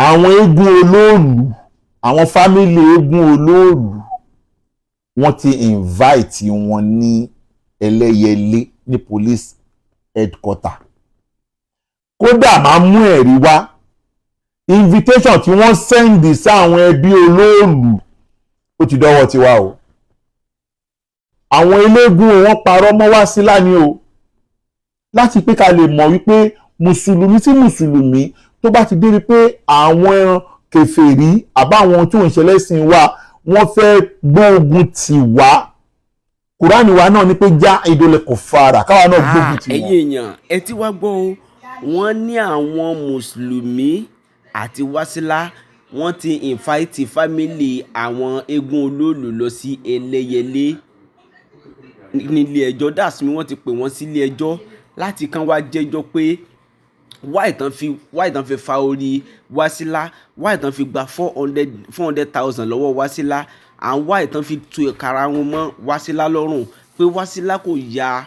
àwọn eégún olóòlù àwọn fámìlì eégún olóòlù wọ́n ti invite wọn ní Ẹlẹ́yẹlé ní police headquarter kódà máa mú ẹ̀rí wá invitation tí wọ́n send sí àwọn ẹbí olóòlù ó ti dọ́wọ́ tiwa o àwọn eléégún wọn parọ́ mọ́ Wásílà ni o láti pé ká lè mọ̀ wípé mùsùlùmí sí mùsùlùmí tó bá ti débi pé àwọn kèfèrí àbáwọn tí ò ń ṣẹlẹ́sìn wa wọ́n fẹ́ gbógun tì wá kùránì wa náà ní pé já ìdólẹ̀ kò fara káwa náà gbógun tì wọ́n. ẹ̀yin èèyàn ẹ ti wá gbọ́ o wọ́n ní àwọn mùsùlùmí àti Wásílà wọ́n ti invite family àwọn eégún olóòlù lọ sí Ẹlẹ́yẹlé nílé ẹjọ́ dàsí wọ́n ti pè wọ́n sílé ẹjọ́ láti kàn wá jẹ́jọ́ pé why tán fi fa orí Wásílà why tán fi gba 400,000 lọ́wọ́ Wásílà and why tán fi tu ìkara wọn mọ́ Wásílà lọ́rùn pé Wásílà kò ya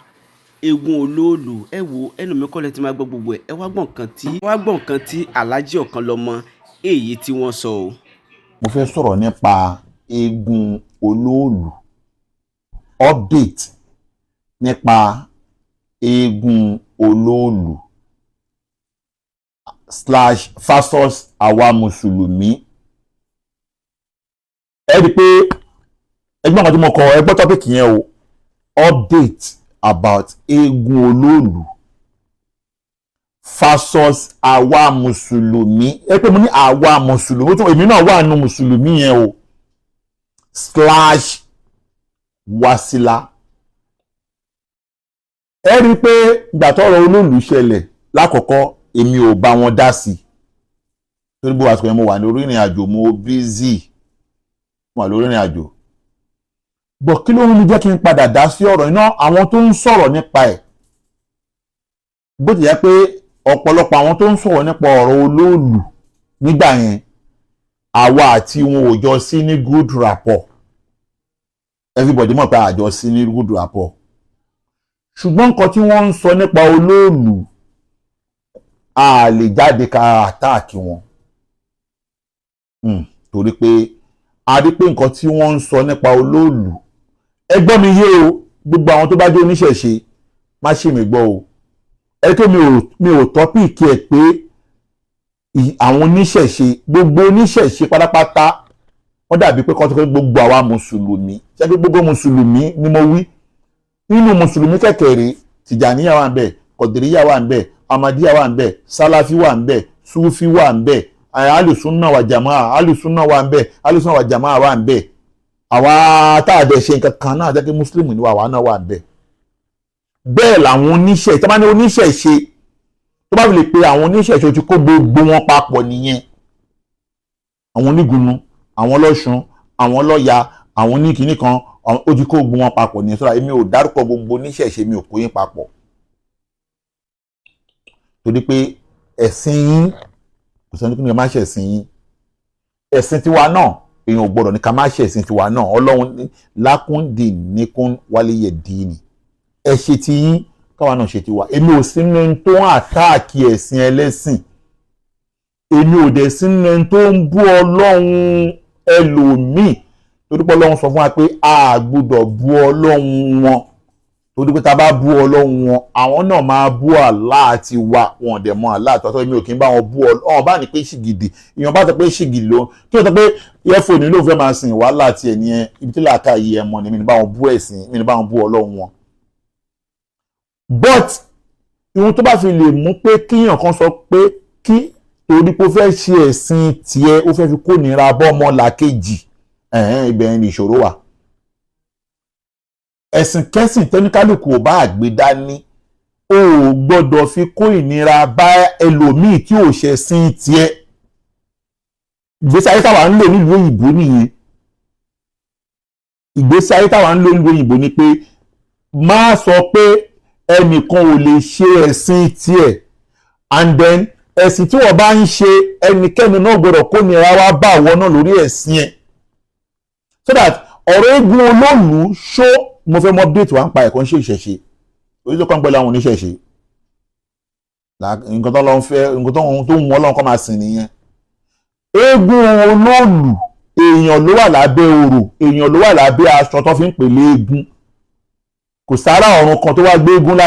eégún olóòlù. ẹ wo ẹnu mi kọ́lẹ̀ tí máa gbọ́ gbogbo ẹ̀ ẹ wá gbọ́ nǹkan tí Alhaji Ọ̀kanlọ́mọ èyí tí wọ́n sọ o. mo fẹ́ sọ̀rọ̀ nípa eégún olóòlù update nípa eégún olóòlù / versus àwa mùsùlùmí ẹ rí i pé ẹgbẹ́ àwọn tí mo kọ ẹgbẹ́ tọ́pìkì yẹn o update about eégún olóòlù versus àwa mùsùlùmí ẹ pé mo ní àwa mùsùlùmí tó èmi náà wà nù mùsùlùmí yẹn o / Wásílà ẹ rí i pé ìgbà tọ́rọ̀ olóòlù ṣẹlẹ̀ lákọ̀ọ́kọ́ èmi ò bá wọn dá sí torí bó àsìkò yẹn mo wà ní orí ìrìn àjò mo busy mo wà lórí ìrìn àjò bọ̀ kí ló ń jẹ́ kí n padà dá sí ọ̀rọ̀ iná àwọn tó ń sọ̀rọ̀ nípa ẹ̀ bó ti yẹ pé ọ̀pọ̀lọpọ̀ àwọn tó ń sọ̀rọ̀ nípa ọ̀rọ̀ olóòlù nígbà yẹn àwa àti wọn ò jọ sí ní good rapport everybody mọ̀ pé àjọ sí ní good rapport ṣùgbọ́n nǹkan tí wọ́n ń sọ nípa olóòlù a lè jáde ká àtáàkì wọn torí pé a rí pé nǹkan tí wọ́n ń sọ nípa olóòlù ẹgbọ́n mi yé o gbogbo àwọn tó bá jẹ́ oníṣẹ̀ṣe má ṣe mí gbọ́ o ẹ tó mi ò tọ́pìkì ẹ̀ pé àwọn oníṣẹ̀ṣe gbogbo oníṣẹ̀ṣe pátápátá wọ́n dàbí pé kọ́tọ́ pé gbogbo àwa mùsùlùmí ṣé pé gbogbo mùsùlùmí ni mo wí nínú mùsùlùmí kẹ̀kẹ̀rẹ̀ tìjàníyà wà ń bẹ̀ kọ̀dìríyà wà ń bẹ̀ amadiya wà ń bẹ̀ sálàfí wà ń bẹ̀ súfí wà ń bẹ̀ alùsùnà wà jàmáà alùsùnà wà ń bẹ̀ alùsùnà wà jàmáà wà ń bẹ̀ àwa táàdẹ̀ ṣe nǹkan kan náà jẹ́ kí mùsùlùmí ni wà náà wà ń bẹ̀. bẹ́ẹ̀ làwọn oníṣẹ́ tó bá ní oníṣẹ́ ṣe tó bá fi lè pe àwọn oníṣẹ́ ṣe ti kó gbogbo wọn papọ̀ nìyẹn àwọn onígunnu àwọn ọlọ́ṣun àwọn ọlọ́ya àwọn oníkìíní kan ó ti kó gbogbo wọn papọ̀ nìyẹn sọ́ra èmi ò dárúkọ gbogbo oníṣẹ́ ṣe mi ò kó yín papọ̀ torí pé ẹ̀sìn yín kò sẹ́ni kí ni ẹ má ṣe ẹ̀sìn yín ẹ̀sìn tiwa náà èèyàn ò gbọ́dọ̀ ní ká má ṣe ẹ̀sìn tiwa náà ọlọ́run ní lákúndì níkún wálé dìínì ẹ ṣe ti yín káwa náà ṣe tiwa èmi ò sí ní tó ń àtáàkì ẹ̀sìn ẹlẹ́sìn èmi ò dẹ̀ sí ní tó ń bú ọlọ́run ẹlòmíì torí pé ọlọ́run sọ fún wa pé a gbọ́dọ̀ bú ọlọ́run wọn torí pé tá a bá bú ọlọ́run wọn àwọn náà máa bú Allah àti wa wọn dẹ̀ mọ́ Allah àtọ́tọ́ mi ò kí ń bá wọn bú ọlọ́run bá ní pé ṣìgìdì èèyàn bá sọ pé ṣìgìdì ló kí wọ́n sọ pé earphone ló fẹ́ máa sìn wàhálà àti ẹ̀ní ẹ̀ ibi tí làákà yìí ẹ̀ mọ̀ ni mi ní bá wọn bú ẹ̀sìn mi ní bá wọn bú ọlọ́run wọn. but ìwọ̀n tó bá fi lè mú pé kíyàn kan sọ pé kí torí pé ó fẹ́ ṣe ẹ̀sìn tiẹ̀ ó fẹ́ fi kó nira bọ́ ọmọ làkejì ibẹ̀ ni ìṣòro wà. ẹ̀sìn kẹ́sìn tẹ́níkálùkù ò bá àgbé dání o ò gbọ́dọ̀ fi kó ìnira bá ẹlòmíì tí ò ṣe sin tiẹ̀ ìgbésí ayé táwa ń lò nílùú òyìnbó nìyẹn ìgbésí ayé táwa ń lò nílùú òyìnbó ni pé má sọ pé ẹnìkan ò lè ṣe ẹ̀sìn tiẹ̀ and then ẹ̀sìn tí wọ́n bá ń ṣe ẹnikẹ́ni náà gbọ́dọ̀ kó ìnira wá bá àwọn náà lórí ẹ̀sìn ẹ̀ so that ọ̀rọ̀ eégún olóòlù ṣó mo fẹ́ mọ update wa ń pa ẹ̀kọ́ ń ṣe ìṣẹ̀ṣe orí tó kàn pẹ̀lú àwọn oníṣẹ̀ṣe nǹkan tó lọ́n fẹ́ nǹkan tó ń wọ́n lọ́n kọ́ máa sìn nìyẹn eégún olóòlù èèyàn ló wà lábẹ́ orò, èèyàn ló wà lábẹ́ aṣọ tó fi ń pèlè eégún. Kò sára ọ̀run kan tó wá gbé eégún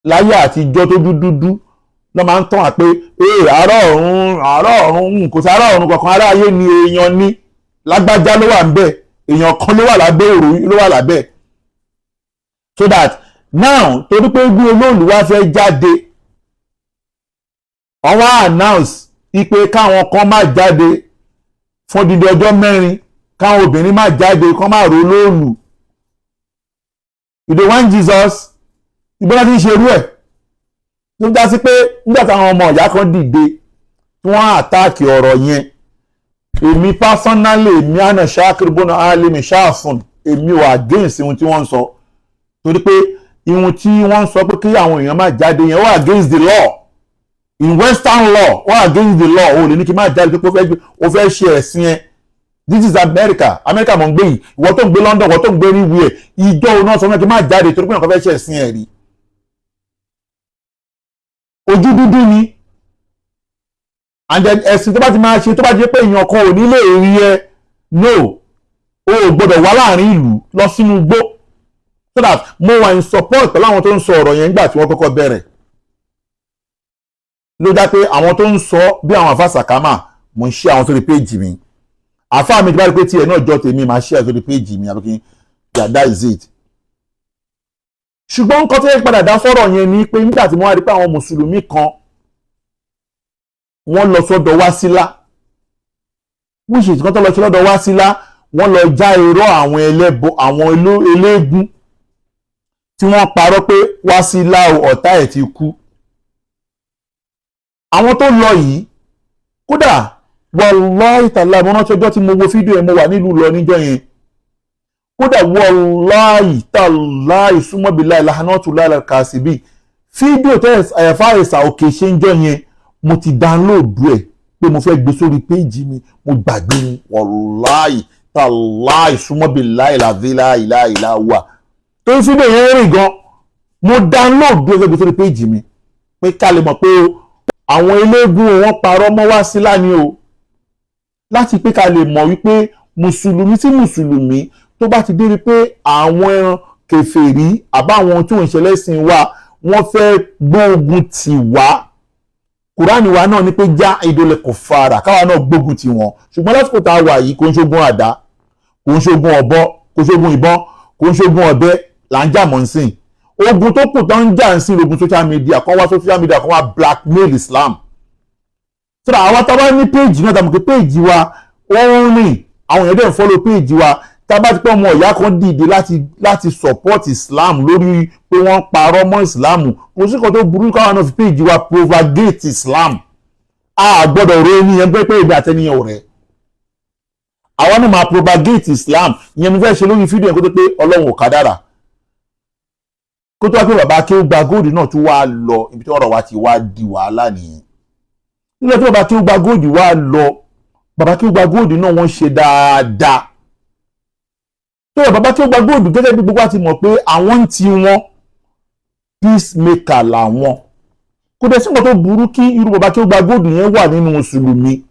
láyé àtijọ́ tó dúdú lọ́ máa ń tàn á pé àárọ̀ ọ̀run kò sára ọ̀run kankan, ará ayé ni èèyàn ní lágbájá ló wà ń bẹ̀, èèyàn kan ló wà lábẹ́ orò ló wà lábẹ́. So that now torí pé eégún olóòlù wá fẹ́ jáde, wọ́n wá announce ipe káwọn kan má jáde fún odidi ọjọ́ 4, káwọn obìnrin má jáde, kán má ro olóòlù. You dey want Jesus? Ìbọn ti ń ṣe irú ẹ̀ tó já sí pé nígbà táwọn ọmọ ìyá kan dìde tí wọ́n àtáàkì ọ̀rọ̀ yẹn, èmi personally èmi àna Shakir bọ́nà alimi ṣáàfùn, èmi ò against ohun tí wọ́n ń sọ, torí pé ohun tí wọ́n ń sọ pé kí àwọn èèyàn má jáde yẹn wọ́n against the law. In Western law wọ́n against the law, o lè ní kí má jáde pé o fẹ́ ṣe ẹ̀sìn ẹ̀. This is America mọ̀ ń gbé yìí, ìwọ tó ń gbé London, ìwọ tó ń gbé anywhere, ìjọ òun náà sọ fún ẹ kí má jáde torí pé nǹkan fẹ́ ṣe ẹ̀sìn ẹ̀ rí. Ojú dúdú ni, and then ẹ̀sìn tó bá ti máa ṣe tó bá jẹ́ pé èèyàn kan ò ní lè rí ẹ, no, o ò gbọ́dọ̀ wá láàrin ìlú lọ sínú igbó. So that mo wà in support pẹ̀lú àwọn tó ń sọ ọ̀rọ̀ yẹn nígbà tí wọ́n kọ́kọ́ bẹ̀rẹ̀. Ló dá pé àwọn tó ń sọ bí àwọn àfáà sàkámà, mo ń ṣe àwọn sórí péjì mi. Àfáà mi ti bá rí pé tiẹ̀ náà jọ tèmi máa ṣe sórí péjì mi, àbíkí that is it. Ṣùgbọ́n nǹkan tó yẹ padà dá sọ̀rọ̀ yẹn ni pé nígbà tí wọ́n wá rí pé àwọn mùsùlùmí kan wọ́n lọ sọ́dọ̀ Wásílà, which is kan tó lọ sí lọ́dọ̀ Wásílà, wọ́n lọ já irọ́ àwọn ẹlẹ́bọ, àwọn eléégún tí wọ́n parọ́ pé Wásílà ọ̀tá ẹ̀ ti kú. Àwọn tó lọ yìí, kódà wallahi ta'ala mo rántí ọjọ́ tí mo wo fídíò yẹn, mo wà nílùú lọ níjọ́ yẹn, kódà wallahi ta'ala ìsúnmọ́bìlá ìlànàtúlá ìlàkàsíbì fídíò tẹ́ ẹ̀fà ẹ̀sà òkè ṣe ń jọ yẹn, mo ti download ẹ̀ pé mo fẹ́ gbé sórí péjì mi, mo gbàgbé ni wallahi ta'ala ìsúnmọ́bìlá ìlà wà tó ń fídíò yẹn rìn gan, mo download ẹ̀ gbé sórí péjì mi pé ká lè mọ̀ pé àwọn eléégún wọn parọ́ mọ́ Wásílà ni o, láti pé ká lè mọ̀ wípé mùsùlùmí sí mùsùlùmí tó bá ti dérí pé àwọn kèfèrí àbáwọn tí wọ́n ń ṣẹlẹ́sìn wa wọ́n fẹ́ gbógun tì wá, Kùránì wa náà ní pé já ìdólẹ̀ kò fara káwa náà gbógun tì wọ́n. Ṣùgbọ́n lásìkò tá a wà yìí kò ń ṣogun àdá, kò ń ṣogun ọ̀bọ, kò ń ṣogun ìbọn, kò ń ṣogun ọ̀bẹ là ń jà mọ́ nsìn. Ogun tó kù tó ń jà ń sìn ogun social media, kan wá social media kan wá blackmail Islam. Sọ́dọ̀ àwọn tá a bá ní péèjì náà tàbí pé péèjì wa ó ń rìn, àwọn èèyàn dẹ̀ ń follow péèjì wa, tá a bá ti pé ọmọ ìyá kan dìde láti support Islam lórí pé wọ́n parọ́ mọ́ Islam, kò sí kan tó burú káwọn náà fi péèjì wa propagate Islam. A gbọ́dọ̀ rẹ ènìyàn pé èdè àtẹnìyàn rẹ̀, àwọn náà máa propagate Islam. Ìyẹn mi fẹ́ ṣe lórí fídíò yẹn kó tó pé Ọlọ́run ò kádàrá, kó tó wá pé bàbá Akéwùgbà Gold náà tún wá lọ ibi tí ọ̀rọ̀ wa ti wá di wàhálà nìyẹn. Nígbà tí bàbá Akéwùgbà Gold wá lọ, bàbá Akéwùgbà Gold náà wọ́n ṣe dáadáa. tó bàbá Akéwùgbà Gold gẹ́gẹ́ bí gbogbo àti mọ̀ pé àwọn tí wọ́n peacemaker làwọn, kò dẹ̀ sí nǹkan tó burú kí irú bàbá Akéwùgbà Gold yẹn wà nínú mùsùlùmí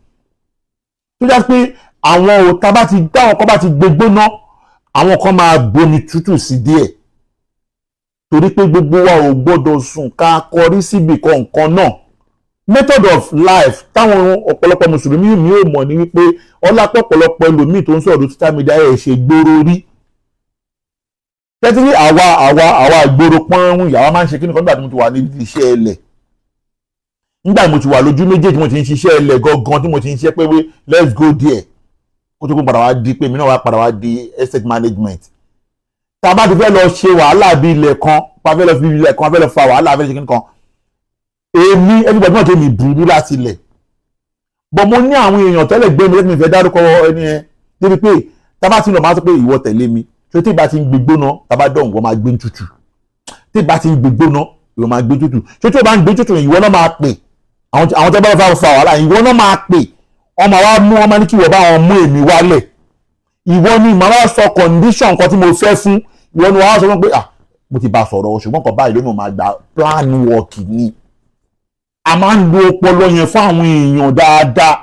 tó já pé àwọn òta bá ti dáwọn kan bá ti gbégbóná, àwọn kan máa bomi tútù sí díẹ̀, torí pé gbogbo wa ò gbọ́dọ̀ sùn ká kọrí síbi kọ̀ọ̀kan náà. Method of life táwọn ọ̀pọ̀lọpọ̀ mùsùlùmí mi ò mọ̀ ní wípé ọlápọ̀ ọ̀pọ̀lọpọ̀ ẹlòmíì tó ń sọ̀rọ̀ social media ẹ̀ ṣe gbòòrò rí. Tẹ́tí ní àwa ìgboro pọ́nrún ìyàwó máa ń ṣe kíni kan nígbà tí mo ti wà níbi iṣẹ́ ẹlẹ̀. Nígbà mo ti wà lójú méjèèjì mo ti ń ṣiṣẹ́ ẹlẹ̀ gangan tí mo ti ń ṣe pé let's go there. Kó tó kó padà wá di pé mi náà wá padà wá di estate management. Tá a bá ti fẹ́ lọ ṣe wàhálà bí ilẹ̀ kan, pa fẹ́ lọ fi ilẹ̀ kan, fẹ́ lọ fa wàhálà, fẹ́ ṣe kíni kan. Èmi everybody náà tèmi burú láti ilẹ̀. But mo ní àwọn èèyàn tẹ́lẹ̀ gbé mi lẹ́tìmí fẹ́ dárúkọ ẹni ẹ débi pé tá a bá ti lọ máa sọ pé ìwọ tẹ̀lé mi. Ṣé tí ìbá ti ń gbégbóná tá a bá dọ̀hùn wọ́n máa gbé tútù. Tí ìbá ti ń gbégbóná ìwọ máa gbé tútù. Ṣé tí o bá ń gbé tútù ìwọ náà máa pè. Àwọn tẹ́ bá lọ fa wàhálà ìwọ náà máa pè. Ọmọ wa mú ọmọ ní kí ìwọ bá wọn mú èmi wálẹ̀. Ìwọ ni màá wá sọ condition nǹkan tí mo fẹ́ fún. Ìwọ ni wàá wá sọ fún pé mo ti bá sọ̀rọ̀ ṣùgbọ́n nǹkan báyìí lónìí máa gba plan work ni. a máa ń lo ọpọlọ yẹn fún àwọn èèyàn dáadáa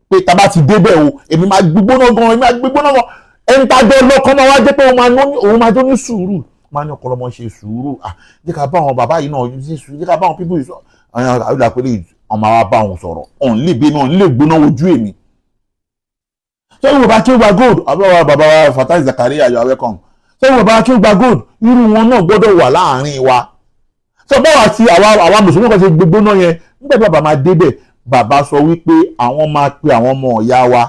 pé tá a bá ti débẹ̀ o èmi máa gbígbóná gan èmi máa gbígbóná gan ẹni tá a jọ lọ́kọ́ máa wá jẹ́ pé òun máa tó ní sùúrù máa ní ọ̀pọ̀lọpọ̀ ṣe sùúrù jẹ́ ká bá àwọn bàbá yìí náà ṣe sùúrù jẹ́ ká bá àwọn pípọ̀ yìí sọ àwọn àwòrán pé ọmọ wa bá wọn sọ̀rọ̀ ọ̀n lè bí náà lè gbóná ojú èmi. ṣé ìwọ bá kí ó gba gold àbúrò bàbá wa Fatai Zakaria you are welcome ṣé ìwọ bá kí ó gba gold irú wọn náà gbọ́dọ̀ wà láàárín wa. sọ báwa ti àwa mùsùlùmí kan ṣe gbégbóná yẹn nígbà tí bàbá máa débẹ̀ bàbá sọ wípé àwọn máa pe àwọn ọmọ ọ̀yá wa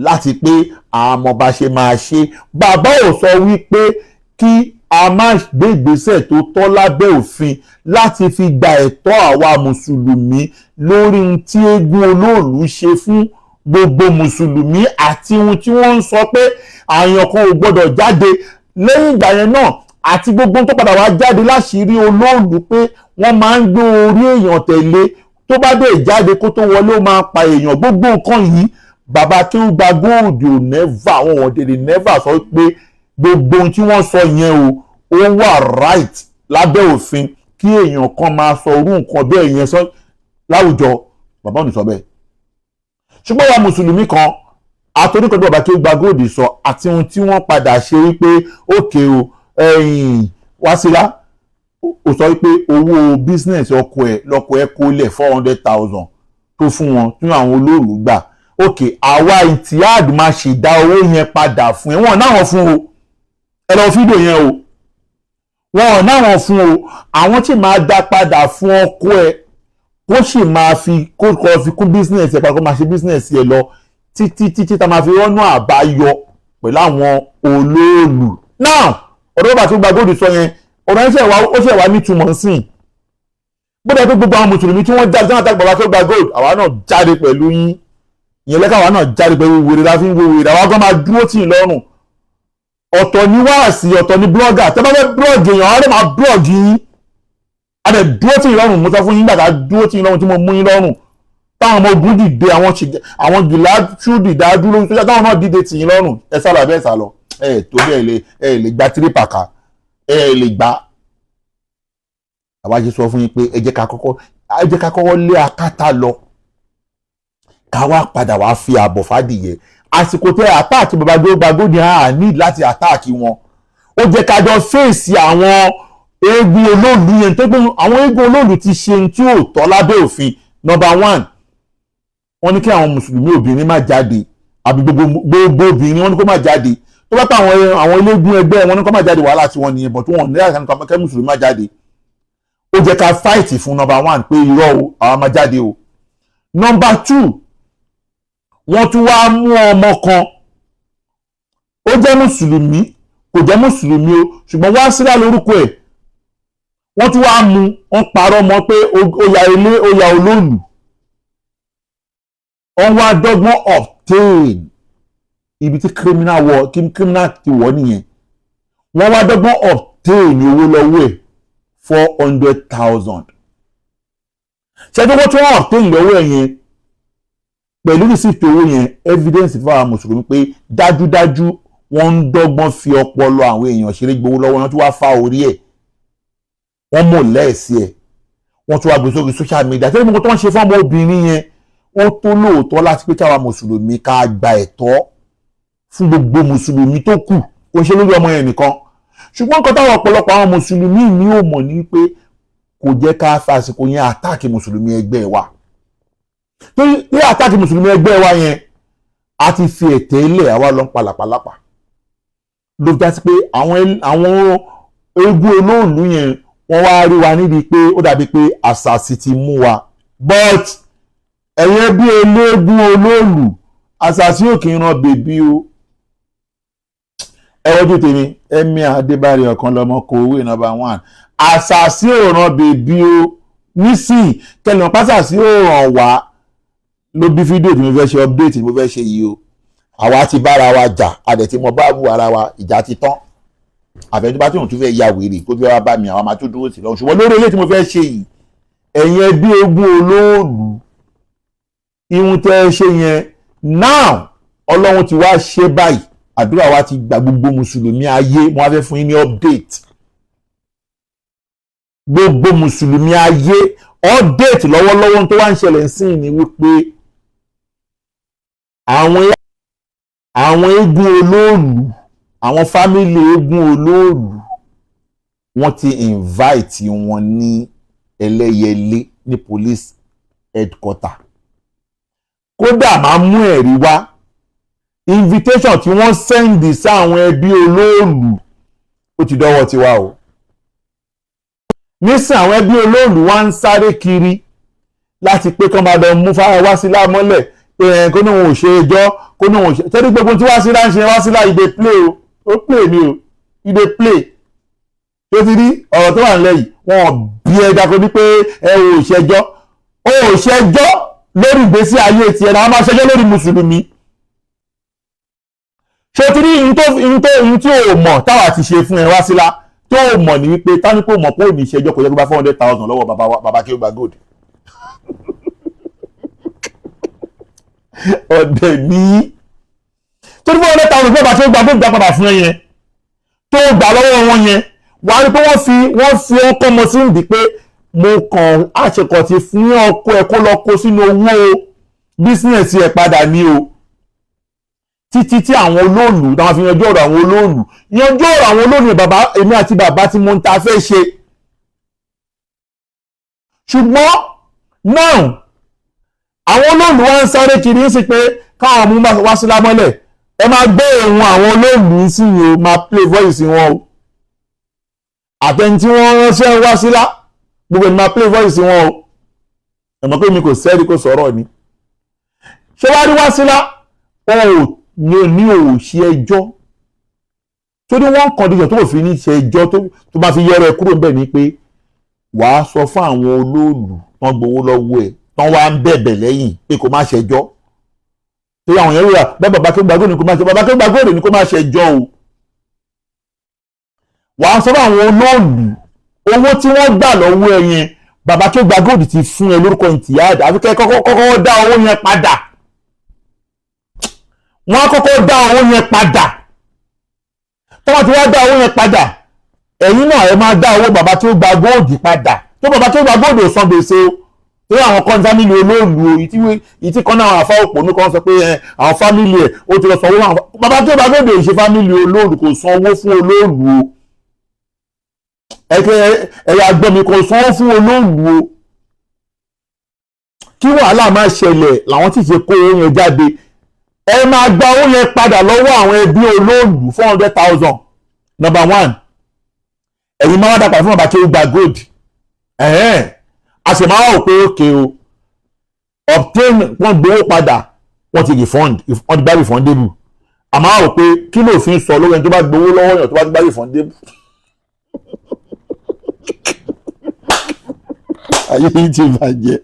láti pé àmọ́ bá ṣe máa ṣe bàbá ò sọ wípé kí a máa gbé ìgbésẹ̀ tó tọ́ lábẹ́ òfin láti fi gba ẹ̀tọ́ àwa mùsùlùmí lórí ohun tí eégún olóòlù ṣe fún gbogbo mùsùlùmí àti ohun tí wọ́n ń sọ pé àyàn kan ò gbọ́dọ̀ jáde lẹ́yìn ìgbà yẹn náà àti gbogbo ohun tó padà wá jáde láṣìírí olóòlù pé wọ́n máa ń gbé orí èèyàn tẹ̀lé tó bá dé jáde kó tó wọlé ó máa pa èèyàn gbogbo nǹkan yìí bàbá Akeugba Gold ò nẹ́fà àwọn òdèdè nẹ́fà sọ pé gbogbo ohun tí wọ́n sọ yẹn ó wà right lábẹ́ òfin kí èèyàn kan máa sọ orú nǹkan bẹ́ẹ̀ yẹn sọ láwùjọ bàbá ò ní sọ bẹ́ẹ̀ ṣùgbọ́n wa mùsùlùmí kan àtòríkọ̀ tí bàbá Akeugba Gold sọ àti ohun tí wọ́n padà ṣe wípé òkè o Wasila ó sọ wípé owó business lọ́kọ̀ ẹ̀ kó lẹ̀ 400,000 tó fún wọn tí àwọn olóòlù gbà òkè àwa Etihad máa ṣèdá owó yẹn padà fún ẹ wọn náà fún o ẹ lọ fídíò yẹn o wọn náà fún o àwọn tí máa dá padà fún ọkọ ẹ kó sì máa fi kún business ẹ padà kó máa ṣe business ẹ lọ títí tá máa fi rọ́nà àbáyọ pẹ̀lú àwọn olóòlù náà ọ̀dọ́ bàbá Akeugba Gold sọ yẹn ọ̀rọ̀ yẹn ó ṣe wà nítumọ̀ sí i gbọ́dọ̀ pé gbogbo àwọn mùsùlùmí tí wọ́n jáde tí wọ́n àtàkùn bàbá Akeugba Gold àwa náà jáde pẹ̀lú yín ìyẹn lẹ́ka àwa náà jáde pẹ̀lú wèrè la fi ń wo wèrè àwa gan máa dúró tì í lọ́rùn ọ̀tọ̀ ní wáàsí ọ̀tọ̀ ní blọ́gà tẹ́ bá fẹ́ blọ́ọ̀gì èèyàn àwọn máa blọ́ọ̀gì yín a dẹ̀ dúró tì í lọ́rùn mo sọ fún yín gbàgbà dúró tì í lọ́rùn tí mo mú yín lọ́rùn táwọn ọmọ ogun dìde àwọn gìlá tú dìdá dúró sójà táwọn náà dìde tì í lọ́rùn ẹ sálọ abẹ́ sálọ torí ẹ lè gba tírípàkà ẹ lè gbà àwa ṣe sọ fún yín pé ẹ jẹ́ ká kọ́kọ́ lé akátá lọ ká wá padà wá fi àbọ̀ fàdìyẹ àsìkò tẹ àtáàkì bàbá Akeugba Gold á ní láti àtáàkì wọn ó jẹ́ ká jọ fèsì àwọn eégún olóòlù yẹn tó gbé àwọn eégún olóòlù ti ṣe ohun tí ò tọ́ lábẹ́ òfin number 1 wọ́n ní kí àwọn mùsùlùmí obìnrin má jáde àbí gbogbo obìnrin wọ́n ní kó má jáde tó bá pa àwọn eléégún ẹgbẹ́ wọn ní kó má jáde wàhálà tí wọ́n nìyẹn bọ̀ tí wọ́n ní láti kẹ́ mùsùlùmí má jáde ó jẹ́ ká fáìtì fún number 1 pé irọ́ o àwọn má jáde o number 2 wọ́n tún wá mú ọmọ kan ó jẹ́ mùsùlùmí kò jẹ́ mùsùlùmí o ṣùgbọ́n Wasila lórúkọ ẹ̀ wọ́n tún wá mú wọ́n parọ́ mọ́ pé ó ya olóòlù wọ́n wá dọ́gbọ́n obtain ibi tí criminal ti wọ̀ nìyẹn wọ́n wá dọ́gbọ́n obtain owó lọ́wọ́ ẹ̀ 400,000 ṣẹ́jú wọ́n tún wọ́n obtain lọ́wọ́ ẹ̀ yẹn pẹ̀lú rìsíìtì owó yẹn evidence fún àwọn mùsùlùmí pé dájúdájú wọ́n ń dọ́gbọ́n fi ọpọlọ àwọn èèyàn ṣeré gbowó lọ́wọ́ wọn tún wá fa orí ẹ̀ wọ́n mọ̀ lẹ́ẹ̀sì ẹ̀ wọ́n tún wá gbé sórí social media tẹ́lẹ̀ mọ́kàn tó ń ṣe fún ọmọ obìnrin yẹn ó tó lóòótọ́ láti pé káwa mùsùlùmí ká gba ẹ̀tọ́ fún gbogbo mùsùlùmí tó kù kò ṣe lórí ọmọ yẹn nìkan ṣùgbọ́n nǹkan táwọn ọ̀pọ̀lọpọ̀ àwọn mùsùlùmí ní ò mọ̀ ní pé kò jẹ́ ká fàsìkò yẹn àtáàkì mùsùlùmí ẹgbẹ́ wa ní àtàkì mùsùlùmí ẹgbẹ́ wa yẹn a ti fi ètè ilẹ̀ àwa lọ ń palàpalàpà ló dá sí pé àwọn eégún olóòlù yẹn wọ́n wá rí wa níbi pé ó dàbí pé àṣàsì ti mú wa but ẹ̀yẹ bí eléégún olóòlù àṣàsì ò kì í ran bèbí o ẹ wọ́jú tèmi Emir Adébárí ọ̀kan lọ́mọ kò owó number 1 àṣàsì ò ran bèbí o nísìnyí kẹlẹ̀ pàṣàsì ò ràn wá ló bí fídíò tí mo fẹ́ ṣe update tí mo fẹ́ ṣe yìí o àwa ti bára wa jà adẹ̀ tí mo bá bú ara wa ìjà ti tán àfẹ́jú bá tí òun tún fẹ́ ya wèrè kó fẹ́ wá bá mi àwọn máa tún dúró sí lọ́wọ́ ṣùgbọ́n lórí ilé tí mo fẹ́ ṣe yìí ẹ̀yin ẹbí eégún olóòlù ihun tẹ́ ẹ ṣe yẹn now ọlọ́run ti wá ṣe báyìí àdúrà wa ti gba gbogbo mùsùlùmí ayé mo wá fẹ́ fún yín ní update gbogbo mùsùlùmí ayé update lọ́wọ́lọ́wọ́ tó wá ń ṣẹlẹ̀ sí ni wípé àwọn eégún olóòlù, àwọn fámìlì eégún olóòlù wọ́n ti invite wọn ní Ẹlẹ́yẹlé ní police headquarter. Kódà máa mú ẹ̀rí wá invitation tí wọ́n send sáwọn ẹbí olóòlù ó ti dọ́wọ́ tiwa o. Nísìn àwọn ẹbí olóòlù wá ń sáré kiri láti pé kán máa lọ mú Wásílà mọ́lẹ̀ pé kó ní òun ò ṣe ẹjọ́, kó ní òun ò ṣe tẹ́lí gbogbo tí Wásílà ń ṣe Wásílà ìdè play o, ó play ni o, ìdè play. Tó ti rí ọ̀rọ̀ tó wà nílẹ̀ yìí wọ́n bí ẹja kó ní pé ẹ ò ṣẹjọ́, ó ò ṣẹjọ́ lórí ìgbésí ayé tiẹ̀ náà, wọ́n máa ṣẹjọ́ lórí mùsùlùmí. Ṣé ti rí ihun tí ò mọ̀ táwa ti ṣe fún ẹ Wásílà tó ò mọ̀ ní wípé tání kò mọ̀ pé ò ní ṣẹjọ́ kò yẹ kó bá 400,000 lọ́wọ́ bàbá kí ó gba gold. Ọ̀dẹ̀ ní tó ní 400,000 bàbá kí ó gba gold dá padà fún ẹ yẹn tó gbà lọ́wọ́ wọn yẹn wà á rí pé wọ́n fi ọkọ ọmọ sí ìdí pé mo kàn àṣekọ̀ ti fún ọkọ ẹ̀ kó lọ kó sínú owó bísínẹ̀sì ẹ̀ padà ní o. Títí tí àwọn olóòlù táwọn fi yanjú ọ̀rọ̀ àwọn olóòlù àwọn olóòlù bàbá èmi àti bàbá tí mo ń ta fẹ́ ṣe. Ṣùgbọ́n náà àwọn olóòlù wá ń sáré kiri sí pé káwọn mú Wásílà mọ́lẹ̀ ẹ máa gbé ohun àwọn olóòlù sí yìí o máa play voice wọn o. Àtẹni tí wọ́n ránṣẹ́ Wásílà gbogbo ẹni máa play voice wọn o. Ẹ mọ̀ pé mi kò sẹ́rí kó sọ̀rọ̀ ni. Ṣé wá rí Wásílà ní ò ṣe ẹjọ́ tó ní wọ́n condition tó fi ní ṣe ẹjọ́ tó bá fi yọrọ ẹ kúrò níbẹ̀ ni pé wàá sọ fún àwọn olóòlù tán gbowó lọ́wọ́ ẹ̀ tán wá ń bẹ̀bẹ̀ lẹ́yìn pé kó má ṣẹjọ́ tó yà àwọn yẹn rà bẹ́ẹ̀ bàbá kí ó gbàgbọ́ ni kó má ṣe bàbá kí ó gbàgbọ́ ni kó má ṣẹjọ́ o. Wàá sọ fún àwọn olóòlù owó tí wọ́n gbà lọ́wọ́ ẹ yẹn bàbá kí ó gbàgbọ́ ti fún ẹ lórúkọ ìtìyáàdà àfi kẹ́ kọ́kọ́ dá owó yẹn padà. Wọ́n á kọ́kọ́ dá owó yẹn padà. Tọ́wọ́n ti wá dá owó yẹn padà ẹ̀yin náà ẹ máa dá owó bàbá tí ó gba góòdì padà tó bàbá tí ó gba góòdì ò san gbèsè o torí àwọn kan fámìlì olóòlù o ìtí kan náà àwọn afá òpónú kan sọ pé àwọn fámìlì ẹ̀ ó ti lọ sanwó àwọn bàbá tí ó gba góòdì ò ṣe fámìlì olóòlù kò san owó fún olóòlù o ẹ̀yà agbẹ́mi kò san owó fún olóòlù o kí wàhálà má ṣẹlẹ̀ làwọn tí ṣe kó owó yẹn jáde ẹ máa gba owó yẹn padà lọ́wọ́ àwọn ẹbí olóòlù 400,000 number one ẹ̀yin máa wá dá padà fún bàbá tí ó gba gold a sì máa wò pé òkè o obtain wọ́n gbowó padà wọ́n ti refund wọ́n ti bá refundable a máa wò pé kí ló fi ń sọ lórí ẹni tó bá gbowó lọ́wọ́ yàn tó bá ti bá refundable ayé yìí ti bàjẹ́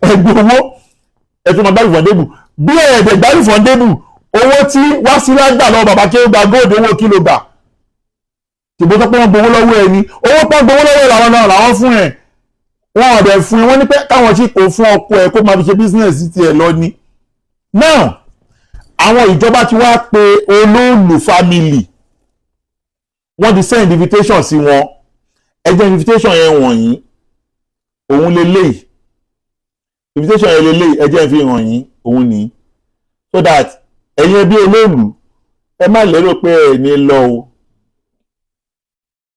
ẹgbẹ́ owó ẹ tó máa bá refundable bí ẹ̀ẹ́dẹ̀ gbá refundable owó tí Wásílà gbà lọ́wọ́ bàbá kí ó gba gold owó kí ló gbà tìbó tó pé wọ́n gbowó lọ́wọ́ ẹni owó pọ́n gbowó lọ́wọ́ làwọn náà làwọn fún ẹ̀ wọ́n ọ̀dẹ̀ fún ẹ wọ́n ní pé káwọn sì kó fún ọkọ ẹ̀ kó máa fi ṣe bísínẹ̀sì tiẹ̀ lọ ni. now àwọn ìjọba ti wá pe olóòlù family wọ́n ti send invitation sí wọn ẹgbẹ́ invitation yẹn wọ̀nyí òun lélẹ́yìí invitation yẹn lélẹ́yìí ẹjẹ́ fi hàn yín òun ní so that ẹ̀yin ẹbí olóòlù ẹ má lérò pé ẹ̀ ní lọ o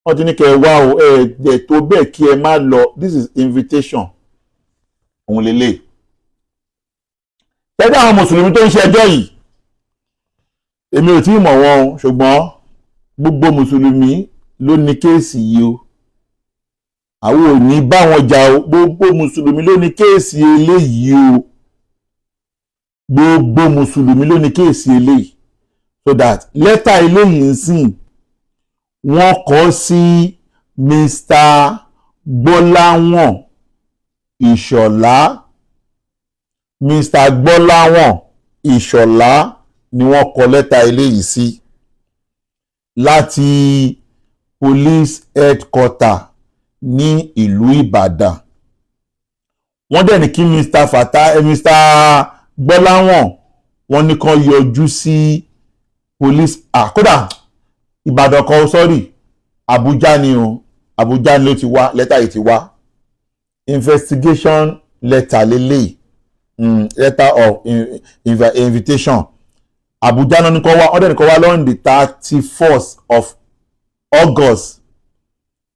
wọ́n ti ní kẹ́ ẹ wá o ẹ̀ tó bẹ́ẹ̀ kí ẹ má lọ this is invitation òun lélẹ̀. tẹ́tẹ́ àwọn mùsùlùmí tó ń ṣe ẹjọ́ yìí èmi ò tí ì mọ̀ wọn o ṣùgbọ́n gbogbo mùsùlùmí ló ní kéèsì yìí o àwọn ò ní bá wọn jà o gbogbo mùsùlùmí ló ní kéèsì eléyìí o gbogbo mùsùlùmí ló ní kéèsì eléyìí so that lẹ́tà eléyìí ń sìn wọ́n kọ sí Mr. Gbọ́láwọ̀n Ìṣọ̀lá Mr. Gbọ́láwọ̀n Ìṣọ̀lá ni wọ́n kọ lẹ́tà eléyìí sí láti police headquarter ní ìlú Ìbàdàn wọ́n dẹ̀ ní kí Mr. Gbọ́láwọ̀n wọ́n ní kó yọjú sí police kódà Ìbàdàn kan sọ́rí Àbújá ni o Àbújá ni ló ti wá lẹ́tà yìí ti wá investigation letter lélẹ̀ letter of invitation Abuja náà ní kọ́ wá ọ̀dẹ̀ ní kọ́ wá lọ́n the 31st of August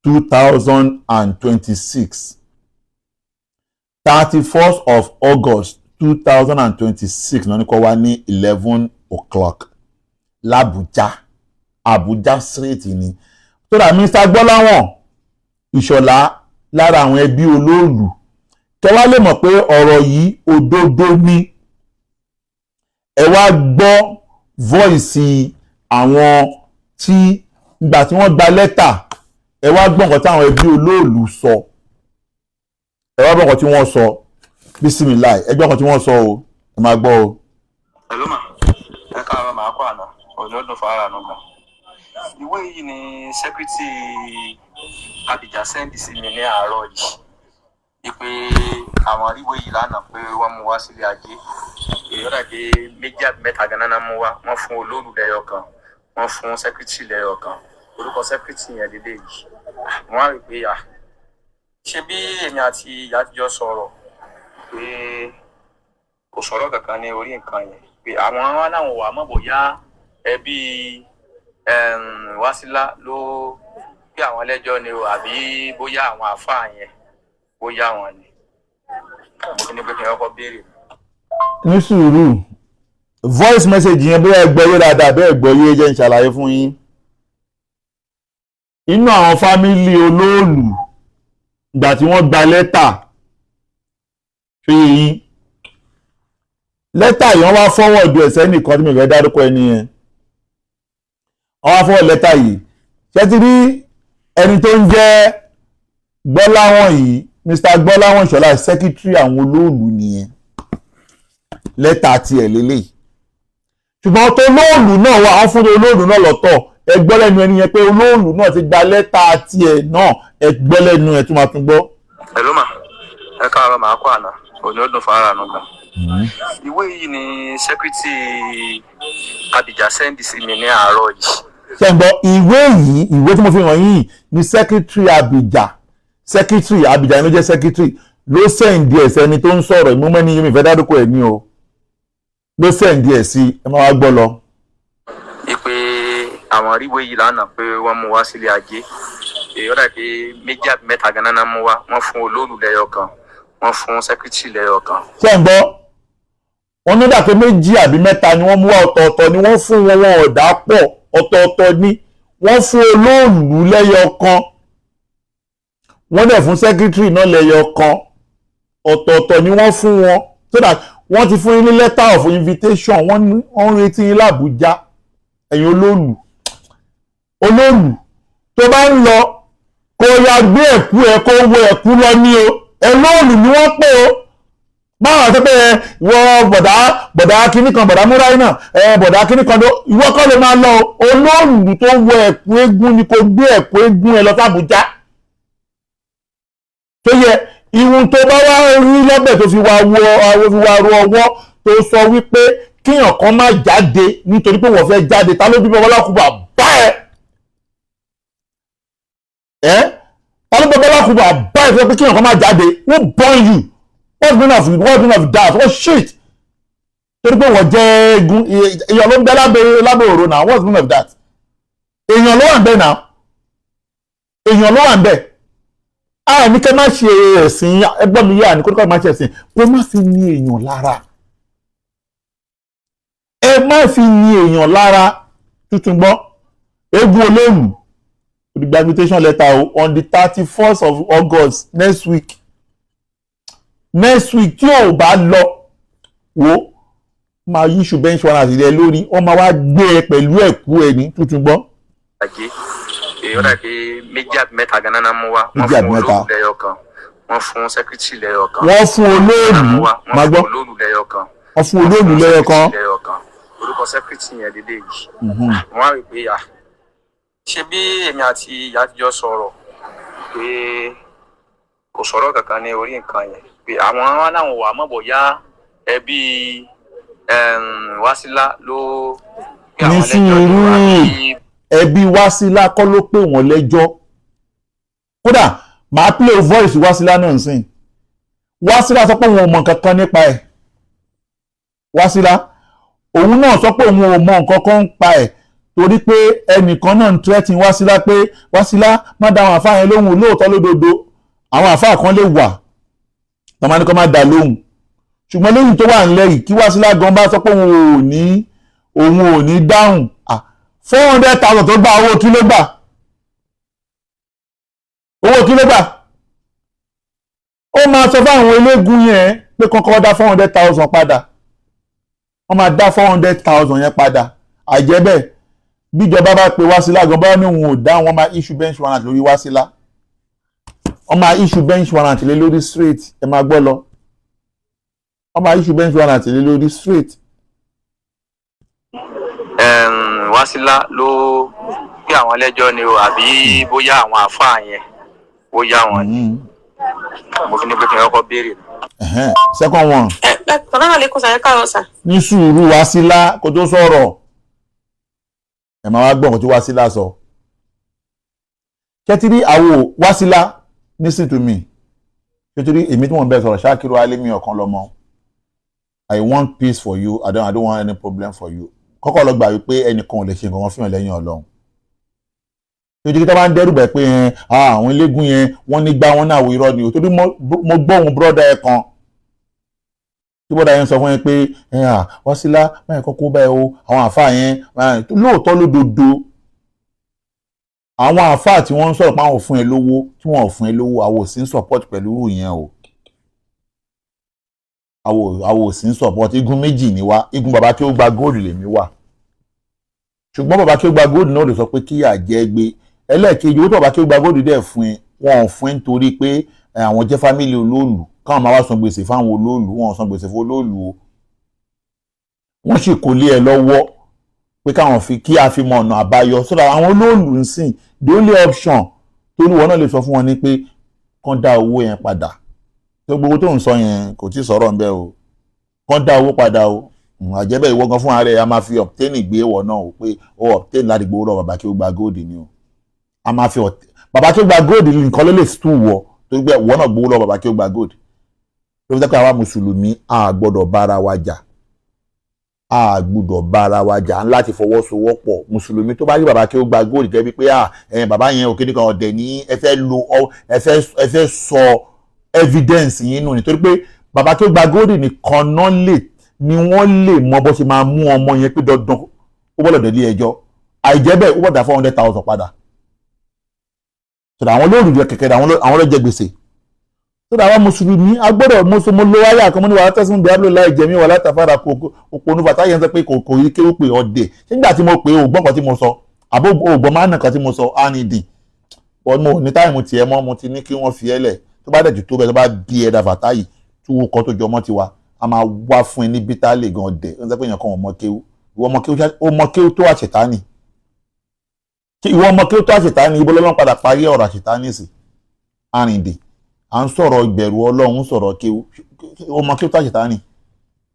2026 31st of August 2026 náà ní kọ́ wá ní 11 o'clock l'Abuja Abuja street ni tó dà Mr. Gbọ́láwọ̀n Ìṣọ̀lá lára àwọn ẹbí Olóòlù kẹwàá lè mọ̀ pé ọ̀rọ̀ yìí òdodo ni ẹ wá gbọ́ voice àwọn tí ìgbà tí wọ́n gba lẹ́tà ẹ wá gbọ́ nǹkan táwọn ẹbí Olóòlù sọ ẹ wá gbọ́ nǹkan tí wọ́n sọ bísímìláì ẹ gbọ́ nǹkan tí wọ́n sọ o ẹ máa gbọ́ o. Hello ma ẹ káàárọ̀ màá kó àná òní ọdún fara nù kan ìwé yìí ni sẹ́kírítì Abidjan sẹ́ndì sí mi ní àárọ̀ yìí ìpè àwọn ìwé yìí lánàá pé wọ́n mú wá sílé ajé èyí ọ̀dà pé méjì àbí mẹ́ta ganan náà mú wá wọ́n fún Olóòlù lẹ́yọ̀ kan wọ́n fún sẹ́kírítì lẹ́yọ̀ kan orúkọ sẹ́kírítì yẹn dédé yìí wọ́n á rí pé ṣé bí èmi àti ìyá àtijọ́ sọ̀rọ̀ pé kò sọ̀rọ̀ kankan ní orí nǹkan yẹn pé àwọn aláwọ̀ wà mọ̀ bóyá ẹbí Wásílà ló pé àwọn lẹ́jọ́ ni o àbí bóyá àwọn àfáà yẹn bóyá àwọn ni mo fi ní pé kí n kọ́kọ́ béèrè. ní sùúrù voice message yẹn bóyá ẹgbọ́yé dáadáa bẹ́ẹ̀ gbọ́yé jẹ́ ń ṣàlàyé fún yín inú àwọn fámìlì Olóòlù ìgbà tí wọ́n gba lẹ́tà fi yín lẹ́tà yìí wọ́n wá forward ẹ̀sẹ̀ nìkan tí mi fẹ́ dárúkọ ẹni yẹn wọ́n wá forward lẹ́tà yìí ṣé ti rí ẹni tó ń jẹ́ Gbọ́láwọ̀n yìí Mr. Gbọ́láwọ̀n Ìṣọ̀lá secretary àwọn Olóòlù nìyẹn lẹ́tà tiẹ̀ lélẹ̀ ṣùgbọ́n tó Olóòlù náà wà wọ́n fún Olóòlù náà lọ́tọ̀ ẹ gbọ́ lẹ́nu ẹni yẹn pé Olóòlù náà ti gba lẹ́tà tiẹ̀ náà ẹ gbọ́ lẹ́nu ẹ tún máa tún gbọ́. Hello ma ẹ káàárọ̀ màá kó àná òní ọdún fara nù kan ìwé yìí ni sẹ́kírítì Abidjan sẹ́ndì sí mi ní àárọ̀ yìí. ṣé ń gbọ́ ìwé yìí ìwé tí mo fi hàn yìí ni secretary Abidjan ló jẹ́ secretary ló sẹ́ǹdì ẹ̀ sẹ́ni tó ń sọ̀rọ̀ ìmúmẹ́ni yìí mi fẹ́ dárúkọ ẹ̀ ní o ló sẹ́ǹdì ẹ̀ sí ẹ máa wá gbọ́ lọ. ìpè àwọn ìwé yìí lánàá pé wọ́n mú wá sílé ajé èyí ọ̀dà pé méjì àbí mẹ́ta ganan náà mú wá wọ́n fún Olóòlù lẹ́yọ̀ kan wọ́n fún sẹ́kírítì lẹ́yọ̀ kan. ṣé ń gbọ́ wọn ní dàpé méjì àbí mẹ́ta ni wọ́n mú wá ọ̀tọ̀ọ̀tọ̀ ni wọ́n fún wọn ọ̀dà pọ̀ ọ̀tọ̀ọ̀tọ̀ ni wọ́n fún Olóòlù lẹ́yọ̀ kan wọ́n dẹ̀ fún sẹ́kírítírì náà lẹ́yọ̀ kan ọ̀tọ̀ọ̀tọ̀ ni wọ́n fún wọn so that wọ́n ti fún yín ní letter of invitation wọ́n ń retí yín l'Àbújá ẹ̀yin Olóòlù tó bá ń lọ kó ya gbé ẹ̀kú ẹ̀ kó wọ ẹ̀kú lọ ní o Olóòlù ni wọ́n pè o báwọn àti pé ìwọ bọ̀dá kínní kan bọ̀dá múráì náà bọ̀dá kínní kan ìwọ kọ́ ló máa lọ Olóòlù tó wọ ẹ̀kú eégún ni kò gbé ẹ̀kú eégún ẹ lọ s'Àbújá tó yẹ ìwọ̀n tó bá wá rí lọ́bẹ̀ tó fi wá ru ọwọ́ tó sọ wípé kíyàn kan má jáde nítorí pé wọ́n fẹ́ jáde ta ló bí Bọ́lá Kúbà bá ẹ̀ ta ló bí Bọ́lá Kúbà bá ẹ̀ fẹ́ pé kíyàn kan má jáde who born you what's mean of that what shit torí pé wọ́n jẹ́ egun èèyàn ló ń bẹ lábẹ́ òru náà what's mean of that èèyàn ló wà ń bẹ náà èèyàn ló wà ń bẹ ní kẹ́ má ṣe ẹ̀sìn ẹgbọ́n mi yá ní kókó má ṣe ẹ̀sìn pé má fi ní èèyàn lára ẹ má fi ní èèyàn lára tuntun gbọ́ eégún Olóòlù the invitation letter on the 31st of August next week tí ò bá lọ wo máa yí ṣùgbọ́n ìṣúná àti ilẹ̀ lórí wọ́n máa wá gbé ẹ pẹ̀lú ẹ̀kú ẹ ní tuntun gbọ́. èyí ọ̀dà pé méjì àbí mẹ́ta ganan náà mú wá wọ́n fún Olóòlù lẹ́yọ̀ kan wọ́n fún sẹ́kírítì lẹ́yọ̀ kan wọ́n fún Olóòlù máa gbọ́ Olóòlù lẹ́yọ̀ kan wọ́n fún Olóòlù lẹ́yọ̀ kan orúkọ sẹ́kírítì yẹn dédé yìí wọ́n á rí pé ṣé bí èmi àti ìyá àtijọ́ sọ̀rọ̀ pé kò sọ̀rọ̀ kankan ní orí nǹkan yẹn pé àwọn aláwọ̀ wà mọ̀ bóyá ẹbí Wásílà ló pé àwọn lẹ́jọ́ ní wà ní. ẹbí Wásílà kọ́ ló pè wọ́n lẹ́jọ́ kódà màá play voice Wásílà náà sìn Wásílà sọ pé òun ò mọ nǹkan kan nípa ẹ̀. Wásílà òun náà sọ pé òun ò mọ nǹkan kan nípa ẹ̀ torí pé ẹnìkan náà ń tẹ́tí Wásílà pé Wásílà má dá àwọn àfáà yẹn lóhùn lóòótọ́ lódodo àwọn àfáà kan lè wà tọ́mọ ní kó má dá lóhùn ṣùgbọ́n lẹ́yìn tó wà nílẹ̀ yìí kí Wásílà gan bá sọ pé òun ò ní dáhùn 400,000 tó gba owó kí ló gbà ó máa sọ fáwọn eléégún yẹn pé kọ́kọ́ dá 400,000 padà wọ́n máa dá 400,000 yẹn padà àìjẹ́ bẹ́ẹ̀ bíjọba bá pe Wásílà gan bá ní òun ò dá wọn máa issue bench warrant lórí Wásílà wọ́n máa issue bench warrant lé lórí straight ẹ máa gbọ́ lọ wọ́n máa issue bench warrant lé lórí straight. Wásílà ló pé àwọn lẹ́jọ́ ni o àbí bóyá àwọn àfáà yẹn bóyá wọn ni mo fi ní pé kí n kọ́kọ́ béèrè. Second one. Salaam alaikum sir, ẹ káàárọ̀ sir. Ní sùúrù Wásílà kó tó sọ̀rọ̀ ẹ máa wá gbọ́ nǹkan tí Wásílà sọ. Kẹ́tìrí àwọ̀ Wásílà listen to me kẹ́tìrí èmi tí wọ́n bẹ̀ sọ̀rọ̀ Ṣákírù Alimi ọ̀kan lọ́mọ I want peace for you I don't want any problem for you kọ́kọ́ lọ gbà wípé ẹnìkan ò lè ṣe nǹkan fún ẹ lẹ́yìn Ọlọ́run. Kẹ́tìrí tó bá ń dẹ́rù bẹ̀ pé àwọn eléégún yẹn wọ́n ní gbá wọn náà wo irọ́ ni o torí mo gbọ́ òun bọ́dà ẹ̀ kan tí bọ́dà yẹn sọ fún yẹn pé Wásílà báyìí kọ́kọ́ báyìí o àwọn àfáà yẹn lóòótọ́ lódodo àwọn àfáà tí wọ́n ń sọ̀rọ̀ pé àwọn ò fún ẹ lówó tí wọ́n ò fún ẹ lówó àwọn ò sí ń support pẹ̀lú ìyẹn o àwọn ò sí ń support igun méjì ni wá igun bàbá kí ó gba góòlù lèmi wà ṣùgbọ́n bàbá kí ó gba góòlù náà lè sọ pé kíyà jẹ́ gbé ẹlẹ́ẹ̀kejì owó tó bàbá kí ó gba góòlù dẹ̀ fún ẹ wọn ò fún ẹ nítorí pé àwọn jẹ́ fámìlì olóòlù káwọn máa wá san gbèsè fáwọn olóòlù wọn ò san gbèsè fún olóòlù o wọ́n sì kò lé ẹ lọ́wọ́ pé káwọn kí a fi mọ ọ̀nà àbáyọ sọ́dọ̀ àwọn olóòlù ń sìn the only option tó ní wọn náà lè sọ fún wọn ni pé kán dá owó yẹn padà tó gbogbo tó ń sọ yẹn kò tí ì sọ̀rọ̀ ń bẹ́ o kán dá owó padà o àjẹ́bẹ̀ ìwọ gan fún ààrẹ a máa fi obtain ìgbéwọ̀ náà o pé ó obtain láti gbowó lọ bàbá kí ó gba gold ni o a máa fi bàbá kí ó gba gold nǹkan ló lè stool wọ torí pé ìwọ náà gbowó lọ bàbá kí ó gba gold ló fi jẹ́ pé àwa mùsùlùmí a gbọ́dọ̀ bára wa jà láti fọwọ́sowọ́pọ̀ mùsùlùmí tó bá rí bàbá kí ó gba gold gẹ́gẹ́ bí pé bàbá yẹn òkè nìkan ọ̀dẹ̀ ní ẹ fẹ́ sọ evidence yín nù nítorí pé bàbá kí ó gba gold nìkan náà ni wọ́n lè mọ bó ṣe máa mú ọmọ yẹn pé dandan ó gbọ́dọ̀ délé ẹjọ́ àìjẹ́ bẹ́ẹ̀ ó gbọ́dọ̀ 400,000 padà sọ̀rọ̀ àwọn olóòrùn jẹ kẹ̀kẹ́ àwọn ló jẹ gbèsè sọ̀rọ̀ àwọn mùsùlùmí agbọ́dọ̀ mo lo wáyà kan mo ní wàhálà tẹ̀sán bíi abúlé láì jẹ̀mí wàhálà tàfàrà òpònú bàtà yẹn sọ pé kò yí kí ó pè ọ̀dẹ̀ nígbà tí mo pè ó gbọ́n kan tí mo sọ àbó ògbọ́n máa ń nà kan tí mo sọ á ní dì wọ́n mo ní táìmù tiẹ̀ mọ́ mo ti ní kí wọ́n fi ẹ́ lẹ̀ tó bá dẹ̀ jù tó bẹ́ẹ̀ tó bá bí ẹ̀dá bàtà yìí tí wọ́n kọ́ tó jọ mọ́ tiwa a máa wá fún ẹ ní bítálì gan ọ̀dẹ̀ ó ń sọ pé èèyàn kan ọmọ kéwú tó àṣetánì ìwọ ọmọ kéwú tó àṣetánì ibo lọ́lọ́run padà parí ọ̀rọ̀ àṣetánì sí àrìndè à ń sọ̀rọ̀ ìbẹ̀rù Ọlọ́run sọ̀rọ̀ kéwú ọmọ kéwú tó àṣetánì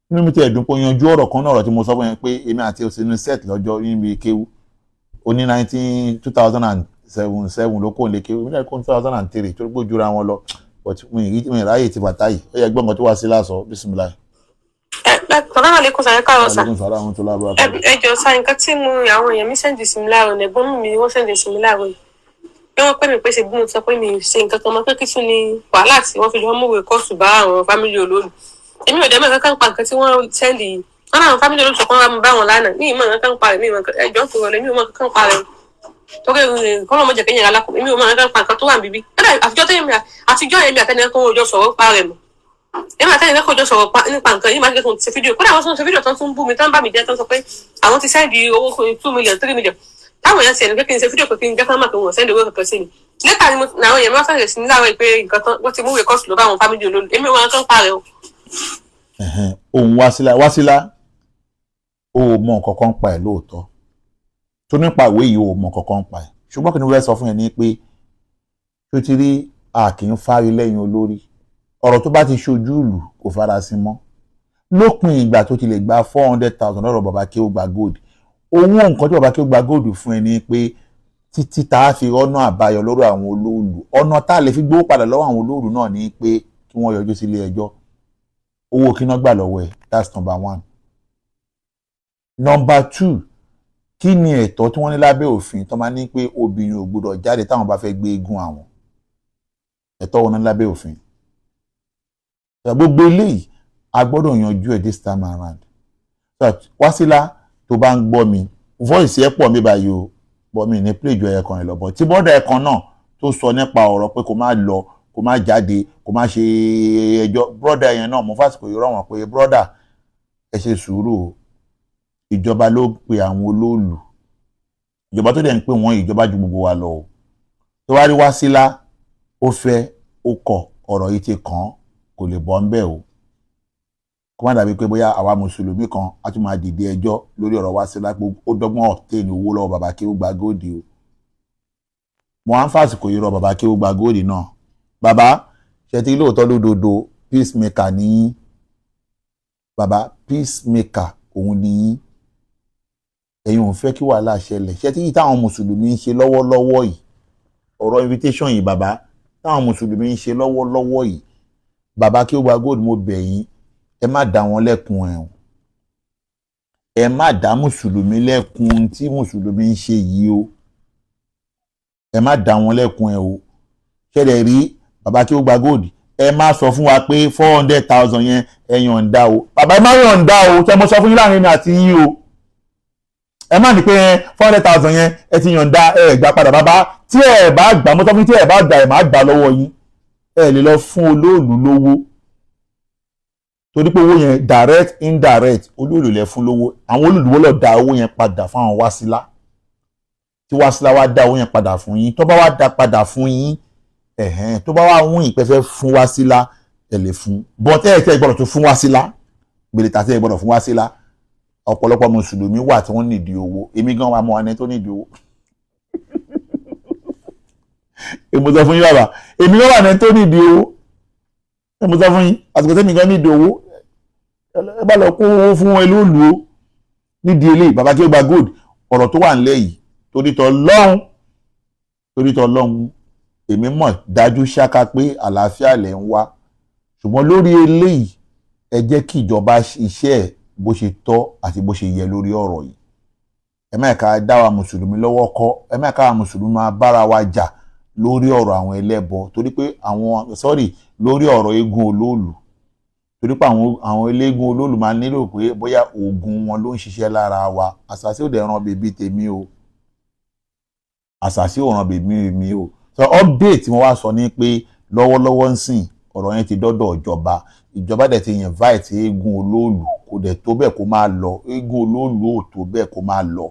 nínú mi ti ẹ̀dùn pé yanjú ọ̀rọ̀ kan náà ọ̀rọ̀ tí mo sọ fún yẹn pé èmi àti òsínú set lọ́jọ́ níbi kéwú oní 2007 ló kó lè kéwú ní 2003 tó gbójúra wọn lọ but mi ráyè ti bàtà yìí ó yẹ gbọ́ngàn tó wá sí lásọ bísímìláì. Salaam alaikum sir, ẹ káàárọ̀ sir. Alaikum salaam tó lábúrò. Ẹ jọ̀ọ́ sá nǹkan tí àwọn èèyàn mi sẹ́ǹdì sí mi láàárọ̀ ẹ̀gbọ́n mi wọ́n sẹ́ǹdì sí mi láàárọ̀ yìí bí wọ́n pè mí pé ṣe bí mo sọ pé mi ṣe nǹkan kan mọ́ pé kí tún ni wàhálà tí wọ́n fi lọ́ọ́ múwèé kóòtù bá àwọn fámìlì olóòlù èmi ò dẹ́mọ̀ kankan pa nǹkan tí wọ́n sẹ́ǹdì yìí wọ́n láwọn fámìlì olóòlù sọ̀kan wá bá wọn lánàá ní ìmọ̀ kankan pa rẹ̀ mi ìmọ̀ ẹjọ́ tó rọlẹ̀ mi ò mọ̀ kankan pa rẹ̀ torí kọ́nà mọ̀jẹ̀ kéèyàn alákùn mi ò mọ̀ kankan pa nǹkan tó wà níbí àtijọ́ èmi àtẹnìkan òjò sọ̀rọ̀ pa rẹ̀ mọ́ èmi àtẹnìkan òjò sọ̀rọ̀ nípa nǹkan yìí máa ń gé tó ṣe fídíò kódà wọ́n ṣe fídíò tó ń bú mi tó ń bá mi jẹ́ tó ń sọ pé àwọn ti sẹ́ǹdì owó 2 million 3 million táwọn èèyàn ṣẹ̀ni pé kí n ṣe fídíò pé kí n jẹ́ fún àmà pé wọ́n sẹ́ǹdì owó kankan sí mi lẹ́tà ni àwọn èèyàn máa fẹ́rẹ̀ sí ní láwọn pé nǹkan tán wọ́n ti múwèé kọ́ọ̀sì lọ bá àwọn fámìlì olóòlù èmi wọn kan parẹ́ o. òun Wásílà o ò mọ nǹkan kan pa ẹ̀ lóòótọ́ tó nípa ìwé yìí o ò mọ nǹkan kan pa ẹ̀ ṣùgbọ́n kí ni wọ́n sọ fún ẹ ní pé tó ti rí a kì í fárí lẹ́yìn olórí ọ̀rọ̀ tó bá ti ṣojú ìlú kò farasin mọ́ lópin ìgbà tó ti lè gba 400,000 lọ́rọ̀ bàbá kí ó gba gold owó nǹkan tí bàbá kí ó gba gold fún ẹ ní pé títí tá a fi rọ́nà àbáyọ lórí àwọn olóòlù ọ̀nà tá a lè fi gbówó padà lọ́wọ́ àwọn olóòlù náà ní pé kí kí wọ́n yọjú sí ilé ẹjọ́ owó kí wọ́n gbà lọ́wọ́ ẹ̀. That's number 1. Number 2, kí ni ẹ̀tọ́ tí wọ́n ní lábẹ́ òfin tó máa ní pé obìnrin ò gbọdọ̀ jáde táwọn bá fẹ́ gbé eégún àwọn? Ẹ̀tọ́ wọn ní lábẹ́ òfin. Gbogbo eléyìí a gbọ́dọ̀ yanjú ẹ̀ this time around. Wásílà tó bá ń gbọ́ mi voice ẹ̀ pọ̀ mi báyìí o bọ́ mi ní play ju ẹ̀ẹ̀kan ẹ̀ lọ bọ́ tí bọ́dà ẹ̀kan náà tó sọ nípa ọ̀rọ̀ pé kó má lọ kó má jáde kó má ṣe ẹjọ́ brọ́dà yẹn náà mo fásitì yọrọ wọn pé brọ́dà ẹ ṣe sùúrù o ìjọba ló pe àwọn olóòlù ìjọba tó dẹ̀ ń pè wọ́n ìjọba ju gbogbo wa lọ o tó wá rí Wásílà ó fẹ́ ó kọ̀ ọ̀rọ̀ yìí ti kàn án kò lè bọ́ ń bẹ̀ o kó má dàbí pé bóyá àwa mùsùlùmí kan á tún máa dìde ẹjọ́ lórí ọ̀rọ̀ Wásílà pé ó dọ́gbọ́n obtain owó lọ́wọ́ bàbá kí ó gba góòdì o mo á ń fàsìkò yìí rọ bàbá kí ó gba góòdì náà bàbá ṣe ti lóòótọ́ lódodo peacemaker ní bàbá peacemaker òun ní ẹ̀yin ò fẹ́ kí wàhálà ṣẹlẹ̀ ṣe ti táwọn mùsùlùmí ń ṣe lọ́wọ́lọ́wọ́ yìí ọ̀rọ̀ invitation yìí bàbá táwọn mùsùlùmí ń ṣe lọ́wọ́lọ́wọ́ yìí bàbá kí ó gba góòdì mo bẹ̀ yín ẹ má dá wọn lẹ́kun ẹ̀ o ẹ má dá mùsùlùmí lẹ́kun tí mùsùlùmí ń ṣe yìí o ẹ má dá wọn lẹ́kun ẹ̀ o ṣẹlẹ̀ rí bàbá kí ó gba góòdì ẹ má sọ fún wa pé 400,000 yẹn ẹ yọ̀ǹda o bàbá ẹ má yọ̀ǹda o ṣe mo sọ fún yín láàrin mi àti yín o ẹ má ní pé 400,000 yẹn ẹ ti yọ̀ǹda ẹ gbà padà bàbá tí ẹ bá gbà mo sọ fún yín tí ẹ bá gbà ẹ má gbà lọ́wọ́ yín ẹ lè lọ fún olóòlù lówó torí pé owó yẹn direct indirect olóòlù lẹ fún lówó àwọn olùdówó lọ dá owó yẹn padà fún àwọn Wásílà tí Wásílà wá dá owó yẹn padà fún yín tó bá wá dá padà fún yín tó bá wá wún ìpẹ́fẹ́ fún Wásílà ẹ lè fún but ẹ gbọ́dọ̀ tó fún Wásílà gbèlè tàbí ẹ gbọ́dọ̀ fún Wásílà ọ̀pọ̀lọpọ̀ mùsùlùmí wà tí wọ́n nídìí owó èmi gan wa mọ ẹni tó nídìí owó èmi sọ fún yín bàbá èmi gan wà ẹni tó nídìí owó èmi sọ fún yín àsìkò tẹ́mi gan nídìí owó ẹ bá lọ kó owó fún wọn lóòlù o nídìí eléyìí bàbá kí ó gba gold ọ̀rọ̀ tó wà nílẹ̀ yìí torítọ̀ lọ́hùn èmi mọ̀ dájú ṣáká pé àlàáfíà lẹ̀ ń wá ṣùgbọ́n lórí eléyìí ẹ jẹ́ kí ìjọba iṣẹ́ ẹ̀ bó ṣe tọ́ àti bó ṣe yẹ lórí ọ̀rọ̀ yìí ẹ má ká dá wa mùsùlùmí lọ́wọ́ kọ́ ẹ má ká wa mùsùlùmí máa bára wa jà lórí ọ̀rọ̀ àwọn ẹlẹ́bọ torí pé lórí ọ̀rọ̀ eégún olóòlù torí pé àwọn eléégún olóòlù máa nílò pé bóyá oògùn wọn ló ń ṣiṣẹ́ lára wa àṣàṣì ò dẹ̀ ran bèbí tèmi o àṣàṣì ò ran bèbí mi o so update tí wọ́n wá sọ ní pé lọ́wọ́lọ́wọ́ ń sìn ọ̀rọ̀ yẹn ti dọ́dọ̀ ìjọba dẹ̀ ti invite eégún olóòlù kò dẹ̀ tó bẹ́ẹ̀ kó máa lọ eégún olóòlù ò tó bẹ́ẹ̀ kó máa lọ